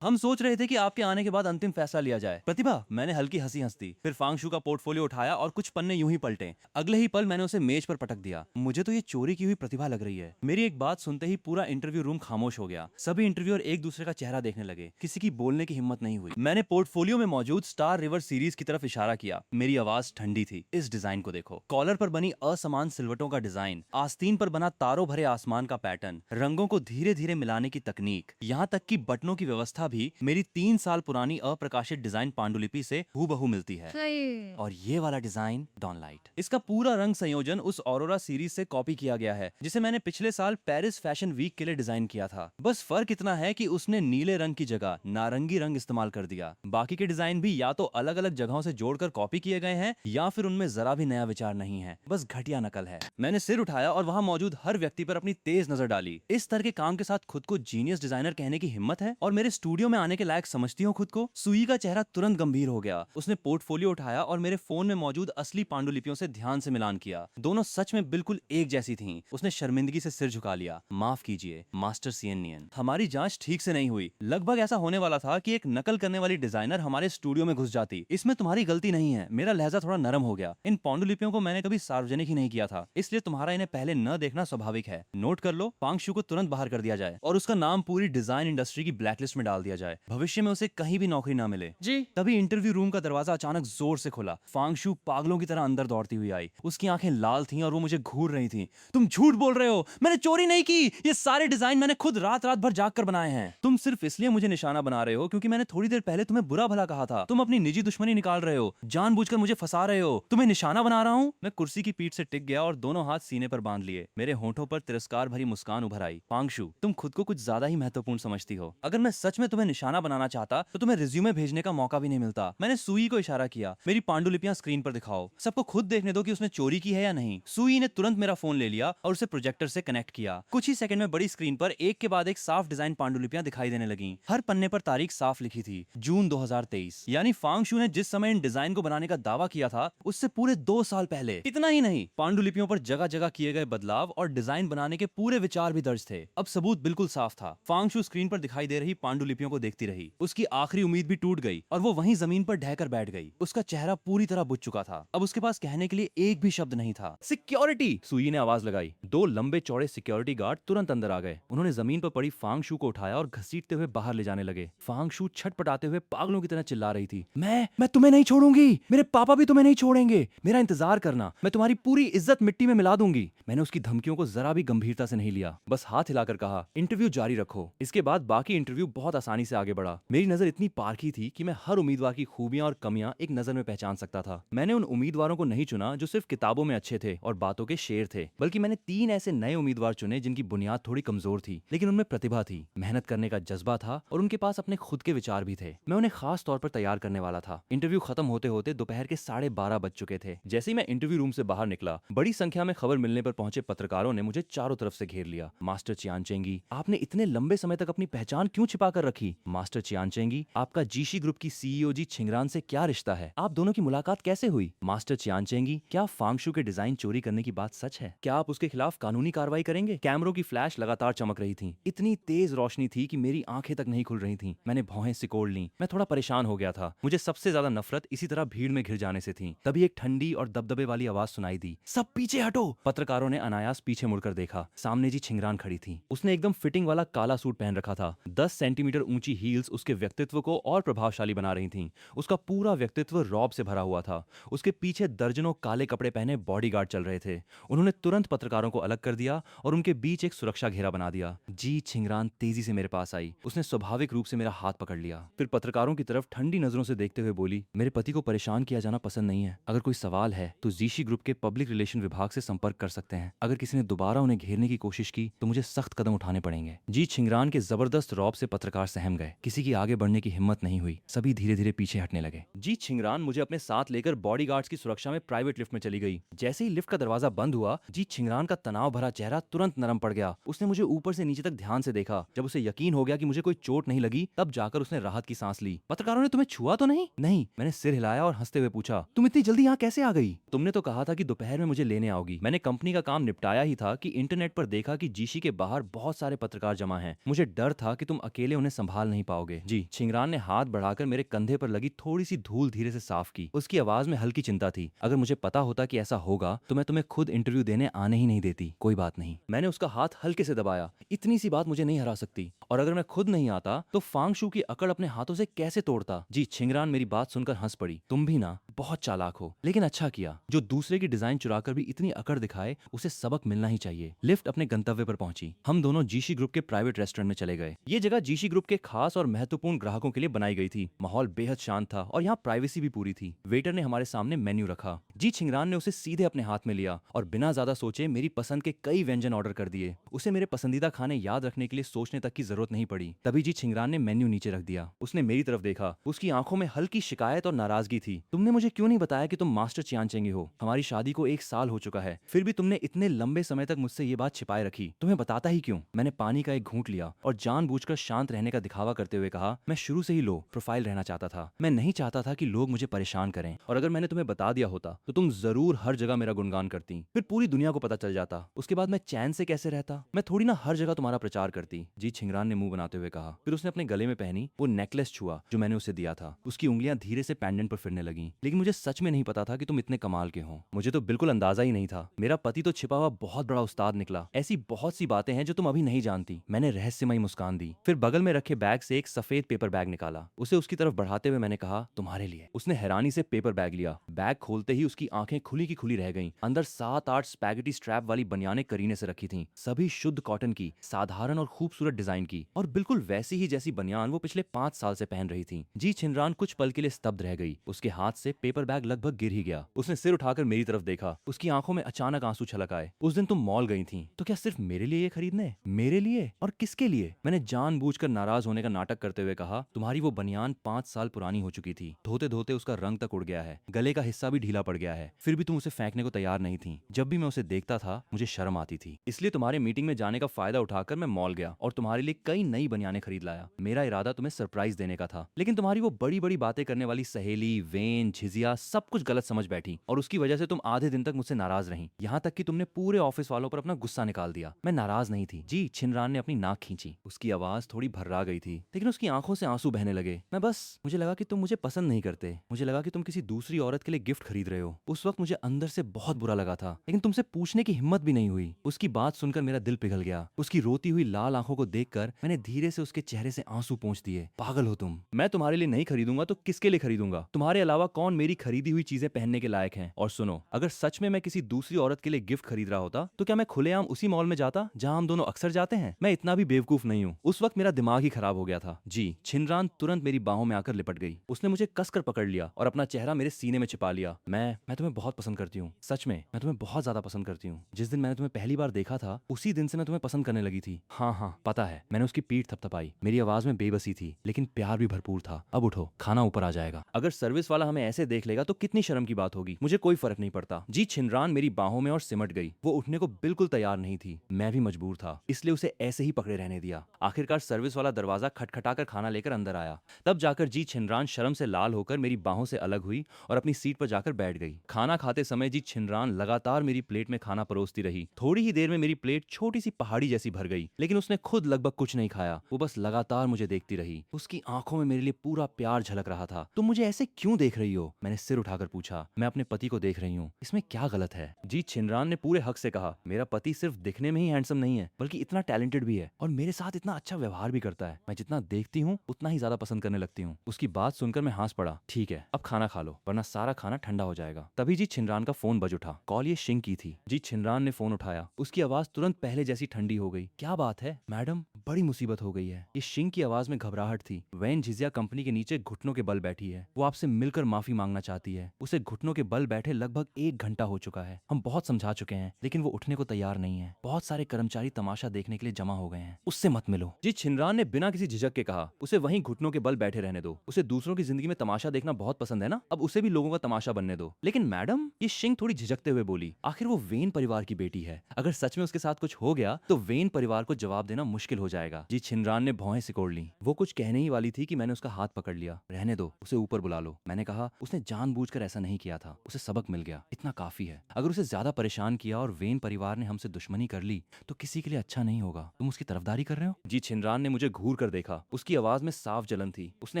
हम सोच रहे थे कि आपके आने के बाद अंतिम फैसला लिया जाए। प्रतिभा, मैंने हल्की हंसी हंस दी। फिर फांगशू का पोर्टफोलियो उठाया और कुछ पन्ने यूं ही पलटे। अगले ही पल मैंने उसे मेज पर पटक दिया। मुझे तो ये चोरी की हुई प्रतिभा लग रही है। मेरी एक बात सुनते ही पूरा इंटरव्यू रूम खामोश हो गया। सभी इंटरव्यूअर एक दूसरे का चेहरा देखने लगे। किसी की बोलने की हिम्मत नहीं हुई। मैंने पोर्टफोलियो में मौजूद स्टार रिवर सीरीज की तरफ इशारा किया। मेरी आवाज ठंडी थी। इस डिजाइन को देखो। कॉलर पर बनी असमान सिलवटों का डिजाइन, आस्तीन पर बना तारों भरे आसमान का पैटर्न, रंगों को धीरे धीरे मिलाने की तकनीक, यहाँ तक कि बटनों की व्यवस्था भी मेरी 3 साल पुरानी अप्रकाशित डिजाइन पांडुलिपि से हूबहू मिलती है। सही। और ये वाला डिजाइन डॉनलाइट, इसका पूरा रंग संयोजन उस ऑरोरा सीरीज से कॉपी किया गया है जिसे मैंने पिछले साल पेरिस फैशन वीक के लिए डिजाइन किया था। बस फर्क इतना है कि उसने नीले रंग की जगह नारंगी रंग इस्तेमाल कर दिया। बाकी के डिजाइन भी या तो अलग अलग जगहों से जोड़कर कॉपी किए गए हैं या फिर उनमें जरा भी नया विचार नहीं है, बस घटिया नकल है। मैंने सिर उठाया और वहां मौजूद हर व्यक्ति पर अपनी तेज नजर डाली। इस तरह के काम के साथ खुद को जीनियस डिजाइनर कहने की हिम्मत है और मेरे स्टूडियो में आने के लायक समझती हो खुद को? सुई का चेहरा तुरंत गंभीर हो गया। उसने पोर्टफोलियो उठाया और मेरे फोन में मौजूद असली पांडुलिपियों से ध्यान से मिलान किया। दोनों सच में बिल्कुल एक जैसी थीं। उसने शर्मिंदगी से सिर झुका लिया। माफ कीजिए मास्टर सीएननियन, हमारी जांच ठीक से नहीं हुई। लगभग ऐसा होने वाला था कि एक नकल करने वाली डिजाइनर हमारे स्टूडियो में घुस जाती। इसमें तुम्हारी गलती नहीं है। मेरा लहजा थोड़ा नरम हो गया। इन पांडुलिपियों को मैंने कभी सार्वजनिक ही नहीं किया था, इसलिए तुम्हारा इन्हें पहले न देखना स्वाभाविक है। नोट कर लो, पांगशू को तुरंत बाहर कर दिया जाए और उसका नाम पूरी डिजाइन इंडस्ट्री की ब्लैकलिस्ट में डाल दिया जाए। भविष्य में उसे कहीं भी नौकरी ना मिले। जी। तभी इंटरव्यू रूम का दरवाजा अचानक जोर से खुला। फांगशू पागलों की तरह अंदर दौड़ती हुई आई। उसकी आंखें लाल थीं और वो मुझे घूर रही थीं। तुम झूठ बोल रहे हो, मैंने चोरी नहीं की। ये सारे डिजाइन मैंने खुद रात रात भर जाग कर बनाए हैं। तुम सिर्फ इसलिए मुझे निशाना बना रहे हो क्योंकि मैंने थोड़ी देर पहले तुम्हें बुरा भला कहा था। तुम अपनी निजी दुश्मनी निकाल रहे हो, जानबूझकर मुझे फंसा रहे हो। तुम्हें निशाना बना रहा हूँ? मैं कुर्सी की पीठ से टिक गया और दोनों हाथ सीने पर बांध लिए। मेरे होंठों पर तिरस्कार भरी मुस्कान उभर आई। पांगशू, तुम खुद को कुछ ज्यादा ही महत्वपूर्ण समझती हो। अगर मैं सच में तुम्हें निशाना बनाना चाहता तो तुम्हें रिज्यूमे भेजने का मौका भी नहीं मिलता। मैंने सुई को इशारा किया। मेरी पांडुलिपियां स्क्रीन पर दिखाओ, सबको खुद देखने दो कि उसने चोरी की है या नहीं। सुई ने तुरंत मेरा फोन ले लिया और उसे प्रोजेक्टर से कनेक्ट किया। कुछ ही सेकंड में बड़ी स्क्रीन पर एक के बाद एक साफ डिजाइन पांडुलिपियां दिखाई देने लगी। हर पन्ने पर तारीख साफ लिखी थी, जून 2023। यानी फांगशू ने जिस समय इन डिजाइन को बनाने का दावा किया था उससे पूरे 2 साल पहले। इतना ही नहीं, पांडुलिपियों पर जगह जगह किए गए बदलाव और डिजाइन बनाने के पूरे विचार भी दर्ज थे। अब सबूत बिल्कुल साफ था। फांगशू स्क्रीन पर दिखाई दे रही पांडुलिपियों को देखती रही। उसकी आखिरी उम्मीद भी टूट गई और वो वहीं जमीन पर ढहकर बैठ गई। उसका चेहरा पूरी तरह बुझ चुका था। अब उसके पास कहने के लिए एक भी शब्द नहीं था। सिक्योरिटी, सुई ने आवाज लगाई। 2 लंबे चौड़े सिक्योरिटी गार्ड तुरंत अंदर आ गए। उन्होंने जमीन पर पड़ी फांगशू को उठाया और घसीटते हुए बाहर ले जाने लगे। फांगशू छटपटाते हुए पागलों की तरह चिल्ला रही थी। मैं तुम्हें नहीं छोड़ूंगी, मेरे पापा भी तुम्हें नहीं छोड़ेंगे। मेरा इंतजार करना, मैं तुम्हारी पूरी इज्जत मिट्टी में मिला दूंगी। मैंने उसकी धमकियों को जरा भी गंभीरता से नहीं लिया, बस हाथ हिलाकर कहा, इंटरव्यू जारी रखो। इसके बाद बाकी इंटरव्यू बहुत आसानी से आगे बढ़ा। मेरी नजर इतनी पारखी थी कि मैं हर उम्मीदवार की खूबियां और कमियां एक नजर में पहचान सकता था। मैंने उन उम्मीदवारों को नहीं चुना जो सिर्फ किताबों में अच्छे थे और बातों के शेर थे, बल्कि मैंने 3 ऐसे नए उम्मीदवार चुने जिनकी बुनियाद थोड़ी कमजोर थी, लेकिन उनमें प्रतिभा थी, मेहनत करने का जज्बा था और उनके पास अपने खुद के विचार भी थे। मैं उन्हें खास तौर पर तैयार करने वाला था। इंटरव्यू खत्म होते होते दोपहर के 12:30 बज चुके थे। जैसे ही मैं इंटरव्यू रूम से बाहर निकला, बड़ी संख्या में खबर मिलने पर पहुंचे पत्रकारों ने मुझे चारों तरफ से घेर लिया। मास्टर चियानचेंगी, आपने इतने लंबे समय तक अपनी पहचान क्यों छिपा कर रखी? मास्टर चियानचेंगी, आपका जीशी ग्रुप की सीईओ जी छिंगरान से क्या रिश्ता है? आप दोनों की मुलाकात कैसे हुई? मास्टर चियानचेंगी, क्या फांगशू के डिजाइन चोरी करने की बात सच है? क्या आप उसके खिलाफ कानूनी कार्रवाई करेंगे? कैमरों की फ्लैश लगातार चमक रही थी। इतनी तेज रोशनी थी कि मेरी आंखें तक नहीं खुल रही थीं। मैंने भौहें सिकोड़ लीं। मैं थोड़ा परेशान हो गया था। मुझे सबसे ज्यादा नफरत इसी तरह भीड़ में घिर जाने से थी। तभी एक ठंडी और दबदबे वाली आवाज सुनाई दी, सब पीछे हटो। पत्रकारों ने अनायास पीछे मुड़कर देखा। सामने जी छिंगरान खड़ी थी। उसने एकदम फिटिंग वाला काला सूट पहन रखा था। 10 सेंटीमीटर ऊंची हील्स उसके व्यक्तित्व को और प्रभावशाली बना रही थीं। उसका पूरा व्यक्तित्व रौब से भरा हुआ था। उसके पीछे दर्जनों काले कपड़े पहने बॉडीगार्ड चल रहे थे। उन्होंने तुरंत पत्रकारों को अलग कर दिया और उनके बीच एक सुरक्षा घेरा बना दिया। जी छिंगरान तेजी से मेरे पास आई। उसने स्वाभाविक रूप से मेरा हाथ पकड़ लिया। फिर पत्रकारों की तरफ ठंडी नजरों से देखते हुए बोली, मेरे पति को परेशान किया जाना पसंद नहीं है। अगर कोई सवाल है तो जीशी ग्रुप के पब्लिक रिलेशन विभाग से संपर्क कर सकते हैं। अगर किसी ने दोबारा उन्हें घेरने की कोशिश की तो मुझे सख्त कदम उठाने पड़ेंगे। जी छिंगरान के जबरदस्त रौब से पत्रकार सहम गए। किसी की आगे बढ़ने की हिम्मत नहीं हुई। सभी धीरे धीरे पीछे हटने लगे। जी छिंगरान मुझे अपने साथ लेकर बॉडीगार्ड्स की सुरक्षा में प्राइवेट लिफ्ट में चली गई। जैसे ही लिफ्ट का दरवाजा बंद हुआ, जी छिंगरान का तनाव भरा चेहरा तुरंत नरम पड़ गया। उसने मुझे ऊपर से नीचे तक ध्यान से देखा। जब उसे यकीन हो गया कि मुझे कोई चोट नहीं लगी, तब जाकर उसने राहत की सांस ली। पत्रकारों ने तुम्हें छुआ तो नहीं? नहीं। मैंने सिर हिलाया और हंसते हुए पूछा, तुम इतनी जल्दी यहाँ कैसे आ गई? तुमने तो कहा था कि दोपहर में मुझे लेने आओगी। मैंने कंपनी का काम निपटाया ही था कि इंटरनेट पर देखा कि जीशी के बाहर बहुत सारे पत्रकार जमा हैं। मुझे डर था कि तुम अकेले उन्हें संभाल नहीं पाओगे। जी। छिंगरान ने हाथ बढ़ाकर मेरे कंधे पर लगी थोड़ी सी धूल धीरे से साफ की। उसकी आवाज में हल्की चिंता थी। अगर मुझे पता होता कि ऐसा होगा तो मैं तुम्हें खुद इंटरव्यू देने आने ही नहीं देती। कोई बात नहीं। मैंने उसका हाथ हल्के से दबाया। इतनी सी बात मुझे नहीं हरा सकती, और अगर मैं खुद नहीं आता तो फांगशू की अकड़ अपने हाथों से कैसे तोड़ता। जी। छिंगरान मेरी बात सुनकर हंस पड़ी। तुम भी ना बहुत चालाक हो, लेकिन अच्छा किया। जो दूसरे की डिजाइन चुराकर भी इतनी अकड़ दिखाए उसे सबक मिलना ही चाहिए। लिफ्ट अपने गंतव्य पर पहुंची। हम दोनों जीशी ग्रुप के प्राइवेट रेस्टोरेंट में चले गए। ये जगह जीशी ग्रुप के खास और महत्वपूर्ण ग्राहकों के लिए बनाई गई थी। माहौल बेहद शांत था और यहाँ प्राइवेसी भी पूरी थी। वेटर ने हमारे सामने मेन्यू रखा। जी छिंगरान ने उसे सीधे अपने हाथ में लिया और बिना ज्यादा सोचे मेरी पसंद के कई व्यंजन ऑर्डर कर दिए। उसे मेरे पसंदीदा खाने याद रखने के लिए सोचने तक की जरूरत नहीं पड़ी। तभी जी छिंगरान ने मेन्यू नीचे रख दिया। उसने मेरी तरफ देखा। उसकी आंखों में हल्की शिकायत और नाराजगी थी। तुमने मुझे क्यों नहीं बताया कि तुम मास्टर चियान चेंगे हो? हमारी शादी को 1 साल हो चुका है, फिर भी तुमने इतने लंबे समय तक मुझसे ये बात छिपाए रखी। तुम्हें बताता ही क्यों? मैंने पानी का एक घूंट लिया और जानबूझकर शांत रहने का दिखावा करते हुए कहा, मैं शुरू से ही लो प्रोफाइल रहना चाहता था। मैं नहीं चाहता था कि लोग मुझे परेशान करें, और अगर मैंने तुम्हें बता दिया होता तो तुम जरूर हर जगह मेरा गुणगान करती, फिर पूरी दुनिया को पता चल जाता। उसके बाद मैं चैन से कैसे रहता? मैं थोड़ी ना हर जगह तुम्हारा प्रचार करती। जी छिंगरान ने मुंह बनाते हुए कहा। फिर उसने अपने गले में पहनी वो नेकलेस छुआ जो मैंने उसे दिया था। उसकी उंगलियां धीरे से पेंडेंट पर फिरने लगी। लेकिन मुझे सच में नहीं पता था कि तुम इतने कमाल के हो। मुझे तो बिल्कुल अंदाजा ही नहीं था। मेरा पति तो छिपा हुआ बहुत बड़ा उस्ताद निकला। ऐसी बहुत सी बातें हैं जो तुम अभी नहीं जानती। मैंने रहस्यमयी मुस्कान दी। फिर बगल में रखे बैग से एक सफेद पेपर बैग निकाला। उसे उसकी तरफ बढ़ाते हुए मैंने कहा, तुम्हारे लिए। उसने हैरानी से पेपर बैग लिया। बैग खोलते ही उसकी आंखें खुली की खुली रह गईं। अंदर 7-8 स्पैगेटी स्ट्रैप वाली बनियानें करीने से रखी थीं, सभी शुद्ध कॉटन की, साधारण और खूबसूरत डिजाइन की, और बिल्कुल वैसी ही जैसी बनियान वो पिछले 5 साल से पहन रही थी। जी छिंगरान कुछ पल के लिए स्तब्ध रह गई। उसके हाथ से पेपर बैग लगभग गिर ही गया। उसने सिर उठाकर मेरी तरफ देखा। उसकी आंखों में अचानक आंसू छलक आए। उस दिन तुम मॉल गई थी तो क्या सिर्फ मेरे लिए ये खरीदने? मेरे लिए? और किसके लिए? मैंने जानबूझकर नाराज होने का नाटक करते हुए कहा, तुम्हारी वो बनियान 5 साल पुरानी हो चुकी थी। धोते धोते उसका रंग तक उड़ गया है, गले का हिस्सा भी ढीला पड़ गया है, फिर भी तुम उसे फेंकने को तैयार नहीं थी। जब भी मैं उसे देखता था मुझे शर्म आती थी। इसलिए तुम्हारे मीटिंग में जाने का फायदा उठाकर मैं मॉल गया और तुम्हारे लिए कई नई बनियानें खरीद लाया। मेरा इरादा तुम्हें सरप्राइज देने का था, लेकिन तुम्हारी वो बड़ी बड़ी बातें करने वाली सहेली वेन झिझिया सब कुछ गलत समझ बैठी, और उसकी वजह से तुम आधे दिन तक मुझसे नाराज रही। यहाँ तक कि तुमने पूरे ऑफिस वालों पर अपना गुस्सा निकाल दिया। मैं नाराज नहीं थी। जी छिंगरान ने अपनी नाक खींची। उसकी आवाज थोड़ी भर्रा गई थी, लेकिन उसकी आंखों से आंसू बहने लगे। मुझे लगा कि तुम मुझे पसंद नहीं करते। मुझे लगा कि तुम किसी दूसरी औरत के लिए गिफ्ट खरीद रहे हो। उस वक्त मुझे अंदर से बहुत बुरा लगा था, लेकिन तुमसे पूछने की हिम्मत भी नहीं हुई। उसकी बात सुनकर मेरा दिल पिघल गया। उसकी रोती हुई लाल आंखों को देखकर मैंने धीरे से उसके चेहरे से आंसू पोंछ दिए। पागल हो तुम। मैं तुम्हारे लिए नहीं खरीदूंगा तो किसके लिए खरीदूंगा? तुम्हारे अलावा कौन मेरी खरीदी हुई चीजें पहनने के लायक हैं? और सुनो, अगर सच में मैं किसी दूसरी औरत के लिए गिफ्ट खरीद रहा होता तो क्या मैं खुलेआम उसी मॉल में जाता जहां हम दोनों अक्सर जाते हैं? मैं इतना भी बेवकूफ नहीं हूँ। उस वक्त मेरा दिमाग ही खराब हो गया था। जी छिंगरान तुरंत मेरी बाहों में आकर लिपट गई। उसने मुझे कसकर पकड़ लिया और अपना चेहरा मेरे सीने में छिपा लिया। मैं तुम्हें बहुत पसंद करती हूँ। सच में मैं तुम्हें बहुत ज्यादा पसंद करती हूँ। जिस दिन मैंने तुम्हें पहली बार देखा था उसी दिन से मैं तुम्हें पसंद करने लगी थी। हाँ हाँ पता है। मैंने उसकी पीठ थपथपाई। मेरी आवाज में बेबसी थी, लेकिन प्यार भी भरपूर था। अब उठो, खाना ऊपर आ जाएगा। अगर सर्विस वाला हमें ऐसे देख लेगा तो कितनी शर्म की बात होगी। मुझे कोई फर्क नहीं पड़ता। जी छिंगरान मेरी बाहों में और सिमट गई। वो उठने को बिल्कुल तैयार नहीं थी। मैं भी मजबूर था, इसलिए उसे ऐसे ही पकड़े रहने दिया। आखिरकार सर्विस वाला दरवाजा खटखटाकर खाना लेकर अंदर आया। तब जाकर जी छिंगरान शर्म से लाल होकर मेरी बाहों से अलग हुई और अपनी सीट पर जाकर बैठ गई। खाना खाते समय जी छिंगरान लगातार मेरी प्लेट में खाना परोसती रही। थोड़ी ही देर में मेरी प्लेट छोटी सी पहाड़ी जैसी भर गई, लेकिन उसने खुद लगभग कुछ नहीं खाया। वो बस लगातार मुझे देखती रही। उसकी आंखों में मेरे लिए पूरा प्यार झलक रहा था। तुम मुझे ऐसे क्यों देख रही हो? मैंने सिर उठाकर पूछा। मैं अपने पति को देख रही हूँ। इसमें क्या गलत है? जी छिंगरान ने पूरे हक से कहा, मेरा पति सिर्फ दिखने में ही हैंडसम नहीं है, बल्कि इतना टैलेंटेड भी है और मेरे साथ इतना अच्छा व्यवहार भी करता है। मैं जितना देखती हूँ उतना ही ज्यादा पसंद करने लगती हूँ। उसकी बात सुनकर मैं हंस पड़ा। ठीक है, अब खाना खा लो, वरना सारा खाना ठंडा हो जाएगा। तभी जी छिंगरान का फोन बज उठा। कॉल ये शिंग की थी। जी छिंगरान ने फोन उठाया। उसकी आवाज तुरंत पहले जैसी ठंडी हो गई। क्या बात है मैडम? बड़ी मुसीबत हो गई है। ये शिंग की आवाज में घबराहट थी। वैन झिझिया कंपनी के नीचे घुटनों के बल बैठी है। वो आपसे मिलकर माफी मांगना चाहती है। उसे घुटनों के बल बैठे लगभग 1 घंटा हो चुका है। हम बहुत समझा चुके हैं, लेकिन वो उठने को तैयार नहीं है। बहुत सारे कर्मचारी तमाशा देखने के लिए जमा हो गए हैं। उससे मत मिलो। जी छिंगरान ने बिना किसी झिझक के कहा, उसे वहीं घुटनों के बल बैठे रहने दो। उसे दूसरों की जिंदगी में तमाशा देखना बहुत पसंद है ना, अब उसे भी लोगों का तमाशा बनने दो। लेकिन मैडम, ये शिंग थोड़ी झिझकते हुए बोली, आखिर वो वेन परिवार की बेटी है। अगर सच में उसके साथ कुछ हो गया तो वेन परिवार को जवाब देना मुश्किल हो जाएगा। जी छिंगरान ने भौहें सिकोड़ ली। वो कुछ कहने ही वाली थी कि मैंने उसका हाथ पकड़ लिया। रहने दो, उसे ऊपर बुला लो। मैंने कहा, उसने जानबूझकर ऐसा नहीं किया था। उसे सबक मिल गया, इतना काफी है। अगर उसे ज्यादा परेशान किया और वेन परिवार ने हमसे दुश्मनी कर ली तो किसी के लिए अच्छा नहीं होगा। तुम उसकी तरफदारी कर रहे हो? जी छिंगरान ने मुझे घूर घूर कर देखा। उसकी आवाज में साफ जलन थी। उसने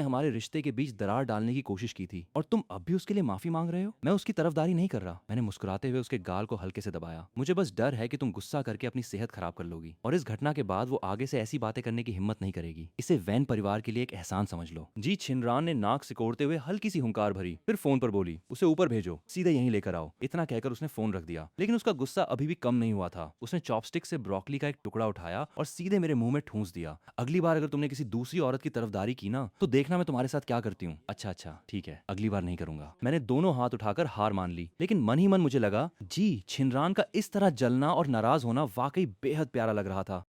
हमारे रिश्ते के बीच दरार डालने की कोशिश की थी। और तुम अब भी उसके लिए माफी मांग रहे हो? मैं उसकी तरफदारी नहीं कर रहा। मैंने मुस्कुराते हुए उसके गाल को हल्के से दबाया। मुझे बस डर है कि तुम गुस्सा करके अपनी सेहत खराब कर लोगी और इस घटना के बाद वो आगे से ऐसी बातें करने की हिम्मत नहीं करेगी। इसे वैन परिवार के लिए एक एहसान समझ लो। जी छिनरान ने नाक सिकोड़ते हुए हल्की सी हुंकार भरी, फिर फोन पर बोली, उसे ऊपर भेजो, सीधे यहीं लेकर आओ। इतना कहकर उसने फोन रख दिया। लेकिन उसका गुस्सा अभी भी कम नहीं हुआ था। उसने चॉपस्टिक से ब्रोकली का एक टुकड़ा उठाया और सीधे मेरे मुंह में ठूंस दिया। अगली बार अगर तुमने किसी दूसरी औरत की तरफदारी की ना, तो देखना मैं तुम्हारे साथ क्या करती हूँ। अच्छा अच्छा ठीक है, अगली बार नहीं करूंगा। मैंने दोनों हाथ उठाकर हार मान ली। लेकिन मन ही मन मुझे लगा, जी छिनरान का इस तरह जलना और नाराज होना वाकई बेहद प्यारा लग रहा था।